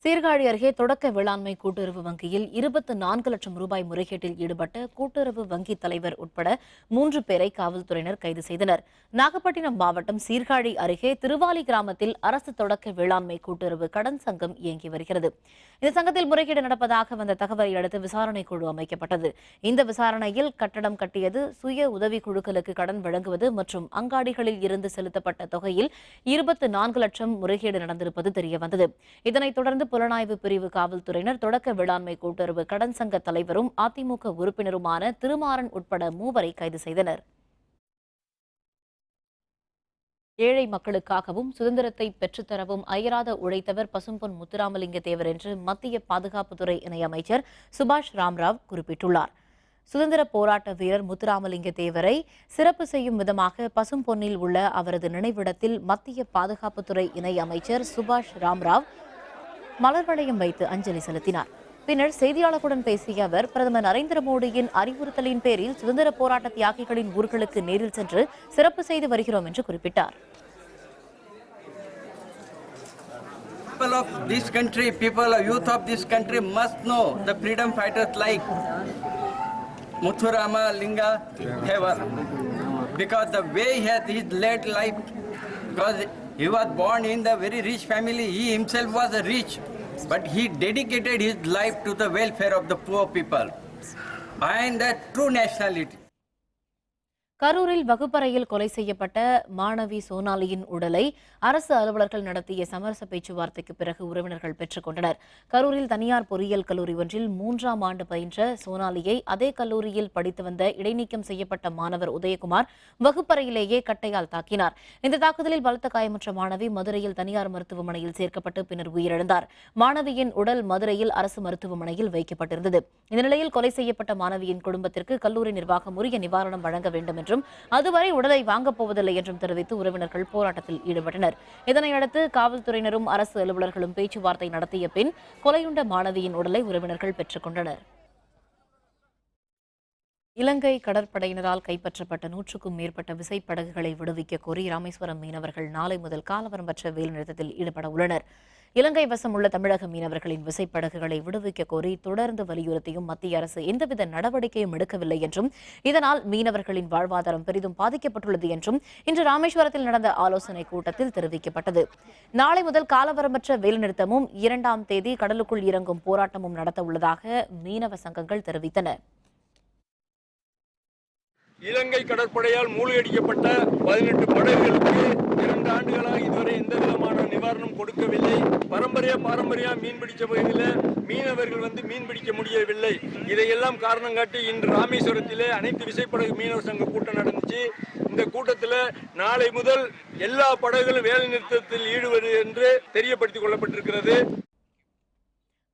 சீர்காழி அருகே தொடக்க வேளாண்மை கூட்டுறவு வங்கியில் 24 லட்சம் ரூபாய் முறைகேட்டில் ஈடுபட்ட கூட்டுறவு வங்கி தலைவர் உட்பட 3 பேரை காவல்துறையினர் கைது செய்தனர். நாகப்பட்டினம் மாவட்டம் சீர்காழி அருகே திருவாலி கிராமத்தில் அரசு தொடக்க வேளாண்மை கூட்டுறவு கடன் சங்கம் இயங்கி வருகிறது. இந்த சங்கத்தில் முறைகேடு நடப்பதாக வந்த தகவலை அடுத்து விசாரணை குழு அமைக்கப்பட்டது. இந்த விசாரணையில் கட்டடம் கட்டியது, சுய உதவி குழுக்களுக்கு கடன் வழங்குவது மற்றும் அங்காடிகளில் இருந்து செலுத்தப்பட்ட தொகையில் 24 லட்சம் முறைகேடு நடந்திருப்பது தெரியவந்தது. இதனைத் தொடர்ந்து புலனாய்வு பிரிவு காவல்துறையினர் தொடக்க வேளாண்மை கூட்டுறவு கடன் சங்க தலைவரும் அதிமுக உறுப்பினருமான திருமாறன் உட்பட 3 பேரை கைது செய்தனர். ஏழை மக்களுக்காகவும் சுதந்திரத்தை பெற்றுத்தரவும் அயராத உழைத்தவர் பசும்பொன் முத்துராமலிங்க தேவர் என்று மத்திய பாதுகாப்புத்துறை இணையமைச்சர் சுபாஷ் ராம்ராவ் குறிப்பிட்டுள்ளார். சுதந்திர போராட்ட வீரர் முத்துராமலிங்க தேவரை சிறப்பு செய்யும் விதமாக பசும்பொன்னில் உள்ள அவரது நினைவிடத்தில் மத்திய பாதுகாப்புத்துறை இணை அமைச்சர் சுபாஷ் ராம்ராவ் மலர் வளையம் வைத்து அஞ்சலி செலுத்தினார். பின்னர் செய்தியாளர்களுடன் பேசிய அவர், பிரதமர் நரேந்திர மோடியின் அறிவுறுத்தலின் பேரில் சுதந்திர போராட்ட தியாகிகளின் ஊர்களுக்கு நேரில் சென்று சிறப்பு செய்து வருகிறோம் என்று குறிப்பிட்டார். People of this country, youth of this country must know the freedom fighters like Muthuramalingam Thevar, because the way he has led life, because he was born in the very rich family, he himself was rich, but he dedicated his life to the welfare of the poor people and the true nationality. கரூரில் வகுப்பறையில் கொலை செய்யப்பட்ட மாணவி சோனாலியின் உடலை அரசு அலுவலர்கள் நடத்திய சமரச பேச்சுவார்த்தைக்கு பிறகு உறவினர்கள் பெற்றுக் கொண்டனர். கரூரில் தனியார் பொறியியல் கல்லூரி ஒன்றில் 3ஆம் ஆண்டு பயின்ற சோனாலியை அதே கல்லூரியில் படித்து வந்த இடைநீக்கம் செய்யப்பட்ட மாணவர் உதயகுமார் வகுப்பறையிலேயே கட்டையால் தாக்கினார். இந்த தாக்குதலில் பலத்த காயமுற்ற மாணவி மதுரையில் தனியார் மருத்துவமனையில் சேர்க்கப்பட்டு பின்னர் உயிரிழந்தார். மாணவியின் உடல் மதுரையில் அரசு மருத்துவமனையில் வைக்கப்பட்டிருந்தது. இந்த நிலையில் கொலை செய்யப்பட்ட மாணவியின் குடும்பத்திற்கு கல்லூரி நிர்வாகம் உரிய நிவாரணம் வழங்க வேண்டும் என்றும் அதுவரை உடலை வாங்கப் போவதில்லை என்றும் தெரிவித்து உறவினர்கள் போராட்டத்தில் ஈடுபட்டனர். இதனையடுத்து காவல்துறையினரும் அரசு அலுவலர்களும் பேச்சுவார்த்தை நடத்திய பின் கொலையுண்ட மாணவியின் உடலை உறவினர்கள் பெற்றுக் கொண்டனர். இலங்கை கடற்படையினரால் கைப்பற்றப்பட்ட 100க்கும் மேற்பட்ட விசைப்படகுகளை விடுவிக்க கோரி ராமேஸ்வரம் மீனவர்கள் நாளை முதல் காலவரம்பற்ற வேலைநிறுத்தத்தில் ஈடுபட உள்ளனர். இலங்கை வசம் உள்ள தமிழக மீனவர்களின் விசைப்படகுகளை விடுவிக்க கோரி தொடர்ந்து வலியுறுத்தியும் மத்திய அரசு எந்தவித நடவடிக்கையும் எடுக்கவில்லை என்றும், இதனால் மீனவர்களின் வாழ்வாதாரம் பெரிதும் பாதிக்கப்பட்டுள்ளது என்றும் இன்று ராமேஸ்வரத்தில் நடந்த ஆலோசனைக் கூட்டத்தில் தெரிவிக்கப்பட்டது. நாளை முதல் காலவரம்பற்ற வேலைநிறுத்தமும் 2ஆம் தேதி கடலுக்குள் இறங்கும் போராட்டமும் நடத்த உள்ளதாக மீனவ சங்கங்கள் தெரிவித்தன. இலங்கை கடற்படையால் மூழ்கடிக்கப்பட்ட 18 படகுகளுக்கு 2 ஆண்டுகளாக இதுவரை எந்த விதமான நிவாரணம் கொடுக்கவில்லை. பாரம்பரியா மீன்பிடிச்ச பகுதியில் மீனவர்கள் மீன் பிடிக்க முடியவில்லை. இதையெல்லாம் காரணம் காட்டி இன்று ராமேஸ்வரத்திலே அனைத்து விசைப்படகு மீனவர் சங்க கூட்டம் நடந்துச்சு. இந்த கூட்டத்தில் நாளை முதல் எல்லா படகுகளும் வேலை நிறுத்தத்தில் ஈடுபடு என்று தெரியப்படுத்திக் கொள்ளப்பட்டிருக்கிறது.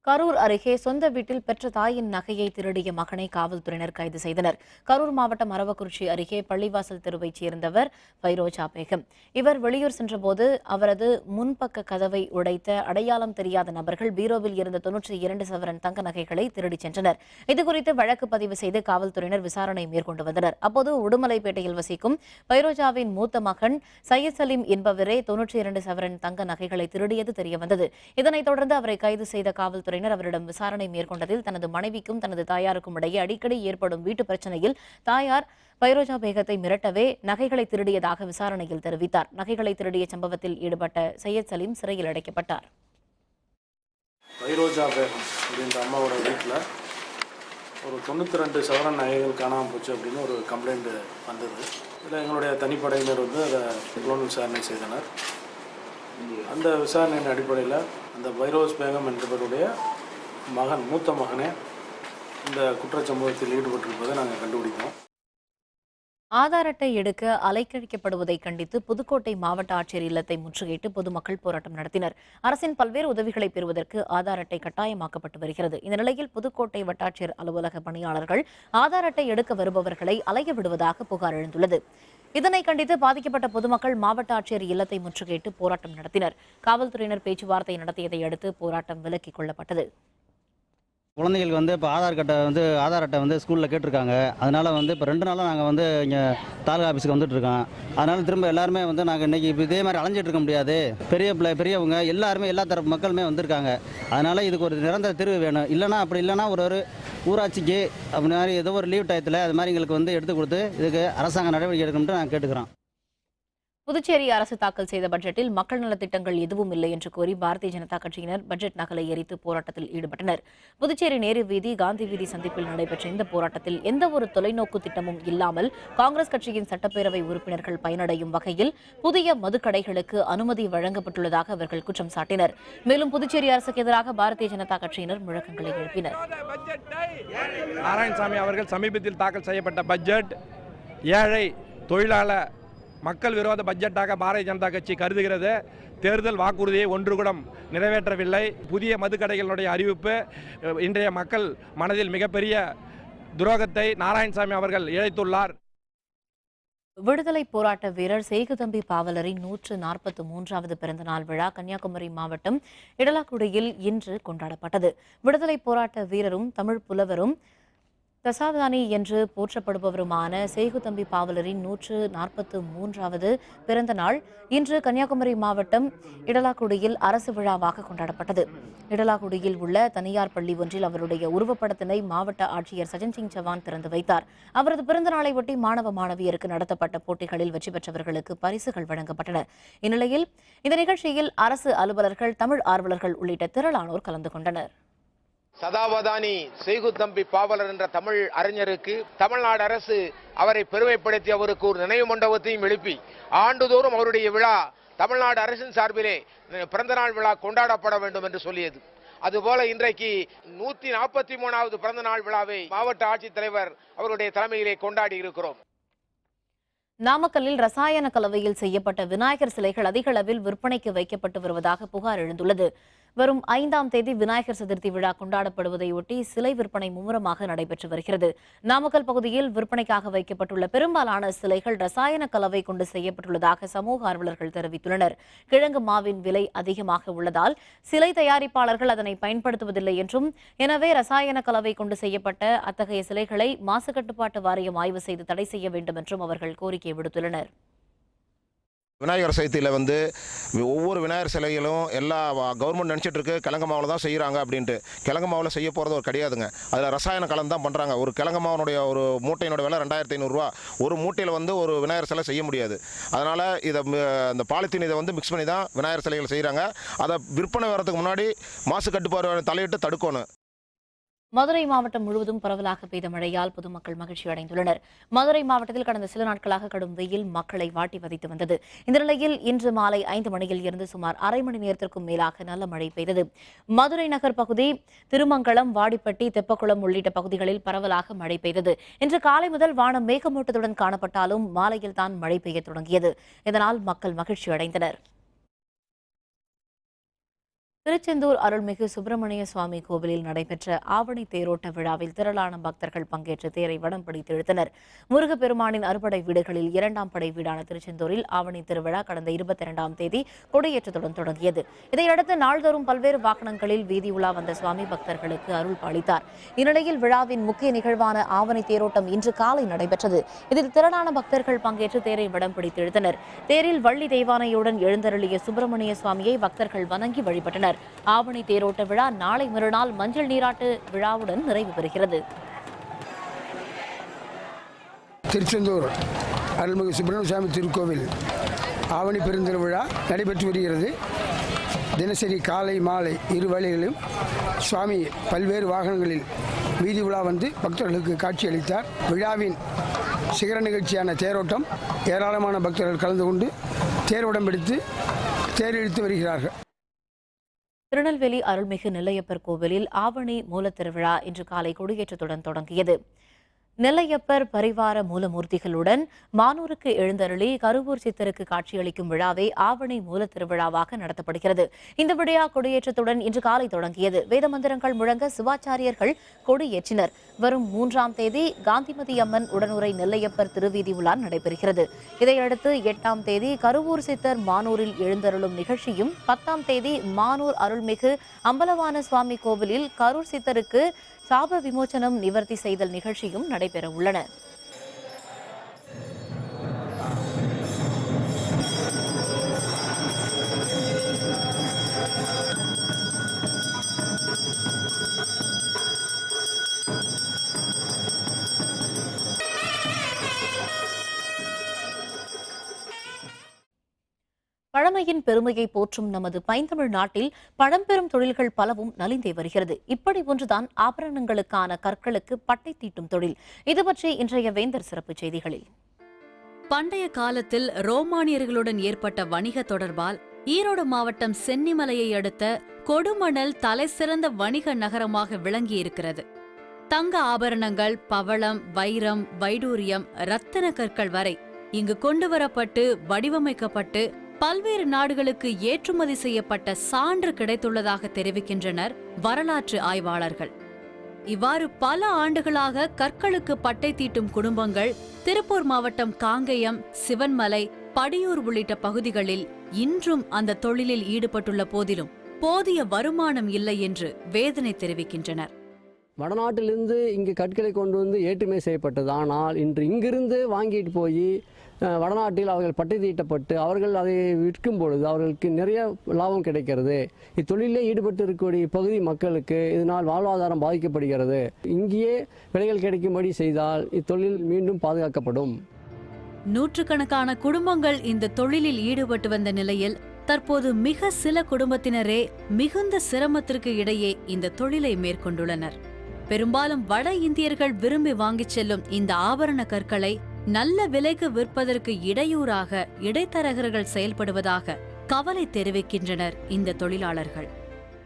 கரூர் அருகே சொந்த வீட்டில் பெற்ற தாயின் நகையை திருடிய மகனை காவல்துறையினர் கைது செய்தனர். கரூர் மாவட்டம் அரவக்குறிச்சி அருகே பள்ளிவாசல் தெருவைச் சேர்ந்தவர் பைரோஜா பேகம். இவர் வெளியூர் சென்றபோது அவரது முன்பக்க கதவை உடைத்த அடையாளம் தெரியாத நபர்கள் பீரோவில் இருந்த 92 சவரன் தங்க நகைகளை திருடிச் சென்றனர். இதுகுறித்து வழக்கு பதிவு செய்து காவல்துறையினர் விசாரணை மேற்கொண்டு வந்தனர். அப்போது உடுமலைப்பேட்டையில் வசிக்கும் பைரோஜாவின் மூத்த மகன் சையத் சலீம் என்பவரே 92 சவரன் தங்க நகைகளை திருடியது தெரியவந்தது. இதனைத் தொடர்ந்து அவரை கைது செய்த காவல்துறை அவரிடம் விசாரணை மேற்கொண்டதில் தனது மனைவிக்கும் தனது தாயாருக்கும் இடையே அடிக்கடி ஏற்படும் வீட்டு பிரச்சனையில் தாயார் பைரோஜா பேகத்தை மிரட்டவே நகைகளை திருடியதாக விசாரணையில் தெரிவித்தார். நகைகளை திருடிய சம்பவத்தில் ஈடுபட்ட சையத் சலீம் சிறையில் அடைக்கப்பட்டார். வைரோஜா பேகம் அப்படின்ற அம்மாவோட வீட்டில் ஒரு 92 சவரன் நகைகள் காணாமல் போச்சு அப்படின்னு ஒரு கம்ப்ளைண்ட் வந்தது. இதில் எங்களுடைய தனிப்படையினர் வந்து அதை புலன் விசாரணை செய்தனர். அந்த விசாரணையின் அடிப்படையில் அந்த வைரோஸ் பேகம் என்பவருடைய மகன், மூத்த மகனே இந்த குற்றச்சம்பவத்தில் ஈடுபட்டிருப்பதை நாங்கள் கண்டுபிடித்தோம். ஆதார் அட்டை எடுக்க அலைக்கழிக்கப்படுவதை கண்டித்து புதுக்கோட்டை மாவட்ட ஆட்சியர் இல்லத்தை முற்றுகையிட்டு பொதுமக்கள் போராட்டம் நடத்தினர். அரசின் பல்வேறு உதவிகளை பெறுவதற்கு ஆதார் அட்டை கட்டாயமாக்கப்பட்டு வருகிறது. இந்த நிலையில் புதுக்கோட்டை வட்டாட்சியர் அலுவலக பணியாளர்கள் ஆதார் அட்டை எடுக்க வருபவர்களை அலைய விடுவதாக புகார் எழுந்துள்ளது. இதனை கண்டித்து பாதிக்கப்பட்ட பொதுமக்கள் மாவட்ட ஆட்சியர் இல்லத்தை முற்றுகையிட்டு போராட்டம் நடத்தினர். காவல்துறையினர் பேச்சுவார்த்தை நடத்தியதை அடுத்து போராட்டம் விலக்கிக் கொள்ளப்பட்டது. குழந்தைகளுக்கு வந்து இப்போ ஆதார் அட்டை வந்து ஸ்கூலில் கேட்டிருக்காங்க. அதனால் வந்து இப்போ 2 நாளாக நாங்கள் வந்து இங்கே தாலுகா ஆஃபீஸுக்கு வந்துட்டுருக்கோம். அதனால் திரும்ப எல்லாருமே வந்து நாங்கள் இன்றைக்கி இப்போ இதே மாதிரி அலைஞ்சிட்டு இருக்க முடியாது. பெரியவங்க எல்லாருமே எல்லா தரப்பு மக்களுமே வந்திருக்காங்க. அதனால் இதுக்கு ஒரு நிரந்தர தீர்வு வேணும். அப்படி இல்லைனா ஒரு ஊராட்சிக்கு அப்படி மாதிரி ஏதோ ஒரு லீவ் டயத்தில் அது மாதிரி எங்களுக்கு வந்து எடுத்து கொடுத்து இதுக்கு அரசாங்க நடவடிக்கை எடுக்கணும்னு நாங்கள் கேட்டுக்கிறோம். புதுச்சேரி அரசு தாக்கல் செய்த பட்ஜெட்டில் மக்கள் நலத்திட்டங்கள் எதுவும் இல்லை என்று கூறி பாரதிய ஜனதா கட்சியினர் பட்ஜெட் நகலை எரித்து போராட்டத்தில் ஈடுபட்டனர். புதுச்சேரி நேரு வீதி, காந்தி வீதி சந்திப்பில் நடைபெற்ற இந்த போராட்டத்தில் எந்த ஒரு தொலைநோக்கு திட்டமும் இல்லாமல் காங்கிரஸ் கட்சியின் சட்டப்பேரவை உறுப்பினர்கள் பயனடையும் வகையில் புதிய மதுக்கடைகளுக்கு அனுமதி வழங்கப்பட்டுள்ளதாக அவர்கள் குற்றம் சாட்டினர். மேலும் புதுச்சேரி அரசுக்கு எதிராக பாரதிய ஜனதா கட்சியினர் முழக்கங்களை எழுப்பினர். நாராயணசாமி அவர்கள் சமீபத்தில் தாக்கல் செய்யப்பட்ட பட்ஜெட் ஏழை தொழிலாளர் மக்கள் விரோத பட்ஜெட்டாக பாரதிய ஜனதா கட்சி கருதுகிறது. தேர்தல் வாக்குறுதியை ஒன்று கூட நிறைவேற்றவில்லை. புதிய மதுக்கடைகளுடைய அறிவிப்பு இன்றைய மக்கள் மனதில் மிகப்பெரிய துரோகத்தை நாராயணசாமி அவர்கள் இழைத்துள்ளார். விடுதலை போராட்ட வீரர் சேகுதம்பி பாவலரின் 143வது பிறந்தநாள் விழா கன்னியாகுமரி மாவட்டம் இடலாக்குடியில் இன்று கொண்டாடப்பட்டது. விடுதலை போராட்ட வீரரும் தமிழ் புலவரும் தசாவதானி என்று போற்றப்படுபவருமான சேகுதம்பி பாவலரின் 143வது பிறந்த நாள் இன்று கன்னியாகுமரி மாவட்டம் இடலாக்குடியில் அரசு விழாவாக கொண்டாடப்பட்டது. இடலாக்குடியில் உள்ள தனியார் பள்ளி ஒன்றில் அவருடைய உருவப்படத்தினை மாவட்ட ஆட்சியர் சஜன் சிங் சவான் திறந்து வைத்தார். அவரது பிறந்த நாளை ஒட்டி மாணவ மாணவியருக்கு நடத்தப்பட்ட போட்டிகளில் வெற்றி பெற்றவர்களுக்கு பரிசுகள் வழங்கப்பட்டன. இந்நிலையில் இந்த நிகழ்ச்சியில் அரசு அலுவலர்கள், தமிழ் ஆர்வலர்கள் உள்ளிட்ட திரளானோர் கலந்து கொண்டனர். சதாவதானி சேகுதம்பி பாவலர் என்ற தமிழ் அறிஞருக்கு தமிழ்நாடு அரசு அவரை பெருமைப்படுத்தி அவருக்கு ஒரு நினைவு மண்டபத்தையும் எழுப்பி ஆண்டுதோறும் அவருடைய விழா தமிழ்நாடு அரசின் சார்பிலே பிறந்தநாள் விழா கொண்டாடப்பட வேண்டும் என்று சொல்லியது. அதுபோல இன்றைக்கு 143வது பிறந்தநாள் விழாவை மாவட்ட ஆட்சித்தலைவர் அவருடைய தலைமையிலே கொண்டாடி இருக்கிறோம். நாமக்கல்லில் ரசாயன கலவையில் செய்யப்பட்ட விநாயகர் சிலைகள் அதிக அளவில் விற்பனைக்கு வைக்கப்பட்டு வருவதாக புகார் எழுந்துள்ளது. வரும் 5ஆம் தேதி விநாயகர் சதுர்த்தி விழா கொண்டாடப்படுவதை ஒட்டி சிலை விற்பனை மும்முரமாக நடைபெற்று வருகிறது. நாமக்கல் பகுதியில் விற்பனைக்காக வைக்கப்பட்டுள்ள பெரும்பாலான சிலைகள் ரசாயன கலவை கொண்டு செய்யப்பட்டுள்ளதாக சமூக ஆர்வலர்கள் தெரிவித்துள்ளனர். கிழங்கு மாவின் விலை அதிகமாக உள்ளதால் சிலை தயாரிப்பாளர்கள் அதனை பயன்படுத்துவதில்லை என்றும், எனவே ரசாயன கலவை கொண்டு செய்யப்பட்ட அத்தகைய சிலைகளை மாசு கட்டுப்பாட்டு வாரியம் ஆய்வு செய்து தடை செய்ய வேண்டும் என்றும் அவர்கள் கோரிக்கை விடுத்துள்ளனர். விநாயகர் சதுர்த்தியில் வந்து ஒவ்வொரு விநாயகர் சிலைகளும் எல்லா கவர்மெண்ட் நினச்சிட்டு இருக்கு கிழங்கு மாவில் தான் செய்கிறாங்க அப்படின்ட்டு. கிழங்கு மாவில் செய்ய போகிறது ஒரு கிடையாதுங்க. அதில் ரசாயன கலந்து தான் பண்ணுறாங்க. ஒரு கிழங்கு மாவனுடைய ஒரு மூட்டையினோட விலை 2500 ரூபா. ஒரு மூட்டையில் வந்து ஒரு விநாயகர் சிலை செய்ய முடியாது. அதனால் இந்த பாலித்தீன் இதை வந்து மிக்ஸ் பண்ணி தான் விநாயகர் சிலைகள் செய்கிறாங்க. அதை விற்பனை வரதுக்கு முன்னாடி மாசு கட்டுப்பாடு தலையிட்டு தடுக்கணும். மதுரை மாவட்டம் முழுவதும் பரவலாக பெய்த மழையால் பொதுமக்கள் மகிழ்ச்சி அடைந்துள்ளனர். மதுரை மாவட்டத்தில் கடந்த சில நாட்களாக கடும் வெயில் மக்களை வாட்டி வதைத்து வந்தது. இந்த நிலையில் இன்று மாலை 5 மணியில் இருந்து சுமார் அரை மணி நேரத்திற்கும் மேலாக நல்ல மழை பெய்தது. மதுரை நகர் பகுதி, திருமங்கலம், வாடிப்பட்டி, தெப்பக்குளம் உள்ளிட்ட பகுதிகளில் பரவலாக மழை பெய்தது. இன்று காலை முதல் வானம் மேகமூட்டத்துடன் காணப்பட்டாலும் மாலையில் தான் மழை பெய்ய தொடங்கியது. இதனால் மக்கள் மகிழ்ச்சி அடைந்தனர். திருச்செந்தூர் அருள்மிகு சுப்பிரமணிய சுவாமி கோவிலில் நடைபெற்ற ஆவணி தேரோட்ட விழாவில் திரளான பக்தர்கள் பங்கேற்று தேரை வடம் பிடித்து இழுத்தனர். முருகப்பெருமானின் அறுபடை வீடுகளில் 2ஆம் படை வீடான திருச்செந்தூரில் ஆவணி திருவிழா கடந்த 22ஆம் தேதி கொடியேற்றத்துடன் தொடங்கியது. இதையடுத்து நாள்தோறும் பல்வேறு வாகனங்களில் வீதி உலா வந்த சுவாமி பக்தர்களுக்கு அருள் பாலித்தார். இந்நிலையில் விழாவின் முக்கிய நிகழ்வான ஆவணி தேரோட்டம் இன்று காலை நடைபெற்றது. இதில் திரளான பக்தர்கள் பங்கேற்று தேரை வடம் பிடித்து இழுத்தனர். தேரில் வள்ளி தெய்வானையுடன் எழுந்தருளிய சுப்பிரமணிய சுவாமியை பக்தர்கள் வணங்கி வழிபட்டனர். ஆவணி தேரோட்ட விழா நாளை மறுநாள் மஞ்சள் நீராட்டு விழாவுடன் நிறைவு பெறுகிறது. திருச்செந்தூர் அருள்மிகு சுப்பிரமணிய சுவாமி திருக்கோவில் ஆவணி பெருந்திருவிழா நடைபெற்று வருகிறது. தினசரி காலை மாலை இரு வேளைகளிலும் சுவாமி பல்வேறு வாகனங்களில் வீதி உலா வந்து பக்தர்களுக்கு காட்சியளித்தார். விழாவின் சிகர நிகழ்ச்சியான தேரோட்டம் ஏராளமான பக்தர்கள் கலந்து கொண்டு தேரோட்டம் எடுத்து தேரிழுத்து வருகிறார்கள். திருநெல்வேலி அருள்மிகு நெல்லையப்பர் கோவிலில் ஆவணி மூலத்திருவிழா இன்று காலை கொடியேற்றத்துடன் தொடங்கியது. நெல்லையப்பர் பரிவார மூலமூர்த்திகளுடன் மானூருக்கு எழுந்தருளி கருவூர் சித்தருக்கு காட்சியளிக்கும் விழாவை ஆவணி மூல திருவிழாவாக நடத்தப்படுகிறது. இந்த விழா கொடியேற்றத்துடன் இன்று காலை தொடங்கியது. வேத மந்திரங்கள் முழங்க சிவாச்சாரியர்கள் கொடியேற்றினர். வரும் 3ஆம் தேதி காந்திமதி அம்மன் உடனுரை நெல்லையப்பர் திருவீதி உலா நடைபெறுகிறது. இதையடுத்து 8ஆம் தேதி கருவூர் சித்தர் மானூரில் எழுந்தருளும் நிகழ்ச்சியும் 10ஆம் தேதி மானூர் அருள்மிகு அம்பலவான சுவாமி கோவிலில் கரூர் சித்தருக்கு சாப விமோச்சனம் நிவர்த்தி செய்தல் நிகழ்ச்சியும் நடைபெற உள்ளன. பழமையின் பெருமையை போற்றும் நமது பைந்தமிழ் நாட்டில் பழம்பெரும் தொழில்கள் பலவும் நலிந்தே வருகிறது. இப்படி ஒன்றுதான் ஆபரணங்களுக்கான கற்களுக்கு பட்டை தீட்டும் தொழில். இது பற்றி இன்றைய வேந்தர் சிறப்பு செய்திகளில். பண்டைய காலத்தில் ரோமானியர்களுடன் ஏற்பட்ட வணிக தொடர்பால் ஈரோடு மாவட்டம் சென்னிமலையை அடுத்த கொடுமணல் தலைசிறந்த வணிக நகரமாக விளங்கியிருக்கிறது. தங்க ஆபரணங்கள், பவளம், வைரம், வைடூரியம், ரத்தின கற்கள் வரை இங்கு கொண்டுவரப்பட்டு வடிவமைக்கப்பட்டு பல்வேறு நாடுகளுக்கு ஏற்றுமதி செய்யப்பட்ட சான்று கிடைத்துள்ளதாக தெரிவிக்கின்றனர் வரலாற்று ஆய்வாளர்கள். இவ்வாறு பல ஆண்டுகளாக கற்களுக்கு பட்டை தீட்டும் குடும்பங்கள் திருப்பூர் மாவட்டம் காங்கேயம், சிவன்மலை, படியூர் உள்ளிட்ட பகுதிகளில் இன்றும் அந்த தொழிலில் ஈடுபட்டுள்ள போதிலும் போதிய வருமானம் இல்லை என்று வேதனை தெரிவிக்கின்றனர். வடநாட்டிலிருந்து இங்கு கற்களை கொண்டு வந்து ஏற்றுமதி செய்யப்பட்டது. ஆனால் இன்று இங்கிருந்து வாங்கிட்டு போய் வடநாட்டில் அவர்கள் பட்டை தீட்டப்பட்டு அவர்கள் அதை விற்கும் பொழுது அவர்களுக்கு நிறைய லாபம் கிடைக்கிறது. இத்தொழிலே ஈடுபட்டு இருக்கக்கூடிய பகுதி மக்களுக்கு இதனால் வாழ்வாதாரம் பாதிக்கப்படுகிறது. இங்கேயே விலைகள் கிடைக்கும்படி செய்தால் இத்தொழில் மீண்டும் பாதுகாக்கப்படும். நூற்றுக்கணக்கான குடும்பங்கள் இந்த தொழிலில் ஈடுபட்டு வந்த நிலையில் தற்போது மிக சில குடும்பத்தினரே மிகுந்த சிரமத்திற்கு இடையே இந்த தொழிலை மேற்கொண்டுள்ளனர். பெரும்பாலும் வட இந்தியர்கள் விரும்பி வாங்கிச் செல்லும் இந்த ஆபரண கற்களை நல்ல விலைக்கு விற்பதற்கு இடையூறாக இடைத்தரகர்கள் செயல்படுவதாக கவலை தெரிவிக்கின்றனர் இந்த தொழிலாளர்கள்.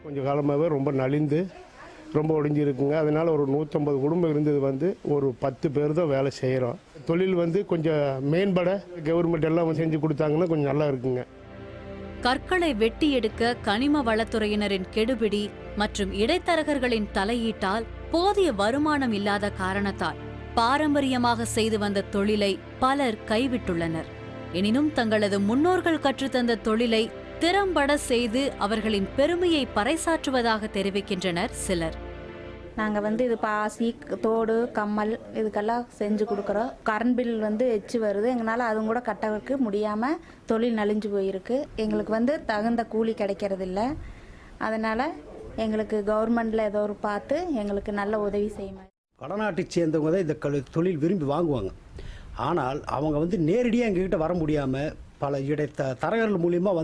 கொஞ்ச காலமாகவே ரொம்ப நலிந்து ரொம்ப ஒடிஞ்சிருக்குங்க. அதனால் ஒரு 150 குடும்பம் இருந்தது வந்து ஒரு 10 பேர் தான் வேலை செய்கிறோம். தொழில் வந்து கொஞ்சம் மேம்பட கவர்மெண்ட் எல்லாம் செஞ்சு கொடுத்தாங்கன்னா கொஞ்சம் நல்லா இருக்குங்க. கற்களை வெட்டி எடுக்க கனிம வளத்துறையினரின் கெடுபிடி மற்றும் இடைத்தரகர்களின் தலையீட்டால் போதிய வருமானம் இல்லாத காரணத்தால் பாரம்பரியமாக செய்து வந்த தொழிலை பலர் கைவிட்டுள்ளனர். எனினும் தங்களது முன்னோர்கள் கற்றுத்தந்த தொழிலை திறம்பட செய்து அவர்களின் பெருமையை பறைசாற்றுவதாக தெரிவிக்கின்றனர் சிலர். நாங்கள் இது பாசி, தோடு, கம்மல் இதுக்கெல்லாம் செஞ்சு கொடுக்குறோம். கரண்ட் பில் எச்சு வருது. எங்களால் அதுவும் கூட கட்டறதுக்கு முடியாமல் தொழில் நலிஞ்சு போயிருக்கு. எங்களுக்கு தகுந்த கூலி கிடைக்கிறதில்ல. அதனால் எங்களுக்கு கவர்மெண்டில் ஏதோ ஒரு பார்த்து எங்களுக்கு நல்ல உதவி செய்யும். வடநாட்டை சேர்ந்தவங்க தான் இந்த தொழில் விரும்பி வாங்குவாங்க. ஆனால் அவங்க நேரடியாக எங்ககிட்ட வர முடியாமல் பல தரகர்கள் மூலியமாக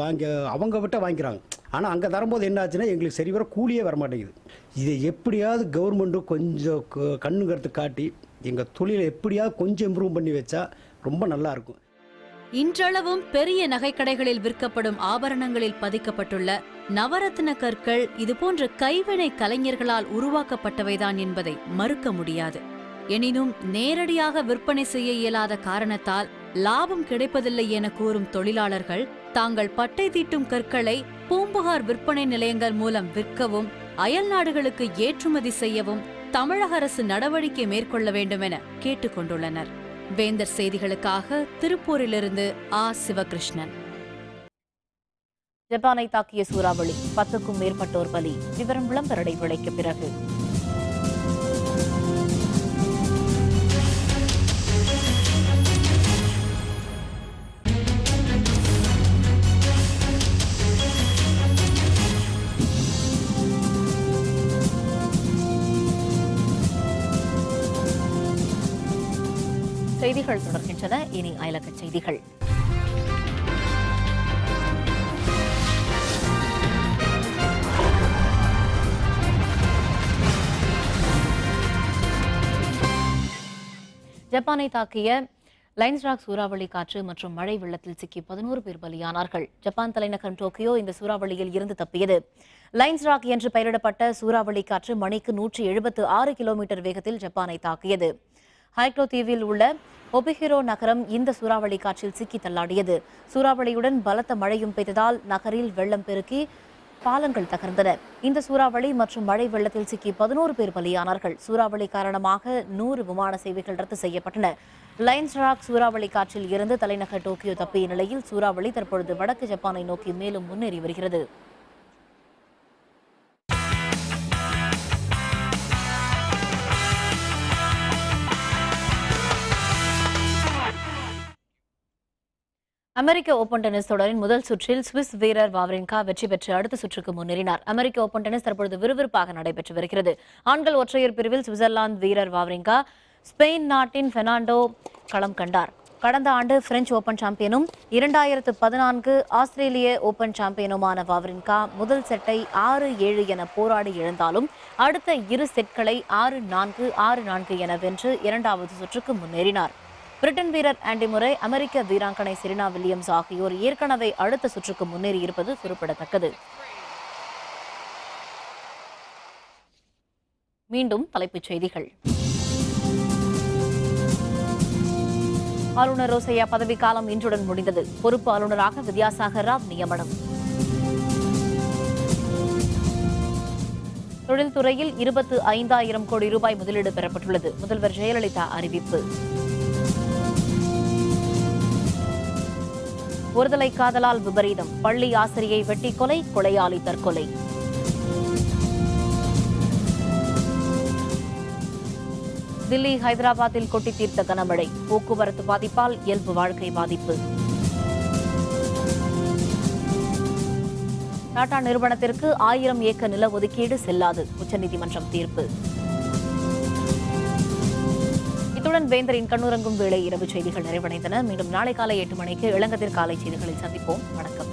வாங்கி அவங்க விட்ட வாங்கிக்கிறாங்க. ஆனால் அங்கே தரும்போது என்ன ஆச்சுன்னா எங்களுக்கு சரி வர கூலியே வரமாட்டேங்குது. இதை எப்படியாவது கவர்மெண்ட்டு கொஞ்சம் கண்ணுங்கிறது காட்டி எங்கள் தொழிலை எப்படியாவது கொஞ்சம் இம்ப்ரூவ் பண்ணி வச்சா ரொம்ப நல்லா இருக்கும். இன்றளவும் பெரிய நகைக்கடைகளில் விற்கப்படும் ஆபரணங்களில் பதிக்கப்பட்டுள்ள நவரத்ன கற்கள் இதுபோன்ற கைவினை கலைஞர்களால் உருவாக்கப்பட்டவைதான் என்பதை மறுக்க முடியாது. எனினும் நேரடியாக விற்பனை செய்ய இயலாத காரணத்தால் லாபம் கிடைப்பதில்லை என கூறும் தொழிலாளர்கள் தாங்கள் பட்டை தீட்டும் கற்களை பூம்புகார் விற்பனை நிலையங்கள் மூலம் விற்கவும் அயல் நாடுகளுக்கு ஏற்றுமதி செய்யவும் தமிழக அரசு நடவடிக்கை மேற்கொள்ள வேண்டும் என கேட்டுக்கொண்டுள்ளனர். வேந்தர் செய்திகளுக்காக திருப்பூரிலிருந்து ஆ. சிவகிருஷ்ணன். ஜப்பானை தாக்கிய சூறாவளி, 10க்கும் மேற்பட்டோர் பலி. விவரம் விளம்பர இடைவேளைக்கு பிறகு. செய்திகள் தொடர்கின்றன. இனி அயலகச் செய்திகள். ஜப்பானை தாக்கிய லைன்ஸ்ராக் சூறாவளி காற்று மற்றும் மழை வெள்ளத்தில் சிக்கி 11 பேர் பலியானார்கள். ஜப்பான் தலைநகரம் டோக்கியோ இந்த சூறாவளியில் இருந்து தப்பியது. லைன்ஸ்ராக் என்று பெயரிடப்பட்ட சூறாவளி காற்று மணிக்கு 176 கிலோமீட்டர் வேகத்தில் ஜப்பானை தாக்கியது. ஹைக்லோ தீவில் உள்ள ஒபிஹிரோ நகரம் இந்த சூறாவளி காற்றில் சிக்கி தள்ளாடியது. சூறாவளியுடன் பலத்த மழையும் பெய்ததால் நகரில் வெள்ளம் பெருக்கி பாலங்கள் தகர்ந்தன. இந்த சூறாவளி மற்றும் மழை வெள்ளத்தில் சிக்கி 11 பேர் பலியானார்கள். சூறாவளி காரணமாக 100 விமான சேவைகள் ரத்து செய்யப்பட்டன. லைன்ஸ்ராக் சூறாவளி காற்றில் இருந்து தலைநகர் டோக்கியோ தப்பிய நிலையில் சூறாவளி தற்பொழுது வடக்கு ஜப்பானை நோக்கி மேலும் முன்னேறி வருகிறது. அமெரிக்க ஓபன் டென்னிஸ் தொடரின் முதல் சுற்றில் சுவிஸ் வீரர் வாவ்ரிங்கா வெற்றி பெற்று அடுத்த சுற்றுக்கு முன்னேறினார். அமெரிக்க ஓபன் டென்னிஸ் தற்பொழுது விறுவிறுப்பாக நடைபெற்று வருகிறது. ஆண்கள் ஒற்றையர் பிரிவில் சுவிட்சர்லாந்து வீரர் வாவ்ரிங்கா ஸ்பெயின் நாட்டின் பெர்னாண்டோ களம் கண்டார். கடந்த ஆண்டு பிரெஞ்சு ஓபன் சாம்பியனும் 2014 ஆஸ்திரேலிய ஓபன் சாம்பியனுமான வாவ்ரிங்கா முதல் செட்டை 6-7 என போராடி இழந்தாலும் அடுத்த இரு செட்களை 6-4, 6-4 என வென்று இரண்டாவது சுற்றுக்கு முன்னேறினார். பிரிட்டன் வீரர் ஆண்டி முரை, அமெரிக்க வீராங்கனை செரீனா வில்லியம்ஸ் ஆகியோர் ஏற்கனவே அடுத்த சுற்றுக்கு முன்னேறியிருப்பது குறிப்பிடத்தக்கது. மீண்டும் தலைப்புச் செய்திகள். ஆளுநர் ரோசையா பதவிக்காலம் இன்றுடன் முடிந்தது. பொறுப்பு ஆளுநராக வித்யாசாகர் ராவ் நியமனம். தொழில்துறையில் 25,000 கோடி ரூபாய் முதலீடு பெறப்பட்டுள்ளது. முதல்வர் ஜெயலலிதா அறிவிப்பு. ஒருதலை காதலால் விபரீதம், பள்ளி ஆசிரியை வெட்டி கொலை, கொலையாளி தற்கொலை. தில்லி, ஹைதராபாத்தில் கொட்டி தீர்த்த கனமழை, போக்குவரத்து பாதிப்பால் இயல்பு வாழ்க்கை பாதிப்பு. டாடா நிறுவனத்திற்கு 1000 ஏக்கர் நில ஒதுக்கீடு செல்லாது, உச்சநீதிமன்றம் தீர்ப்பு. இத்துடன் வேந்தரின் கண்ணுறங்கும் வேளை இரவு செய்திகள் நிறைவடைந்தன. மீண்டும் நாளை காலை 8 மணிக்கு இளங்கதிர் காலை செய்திகளில் சந்திப்போம். வணக்கம்.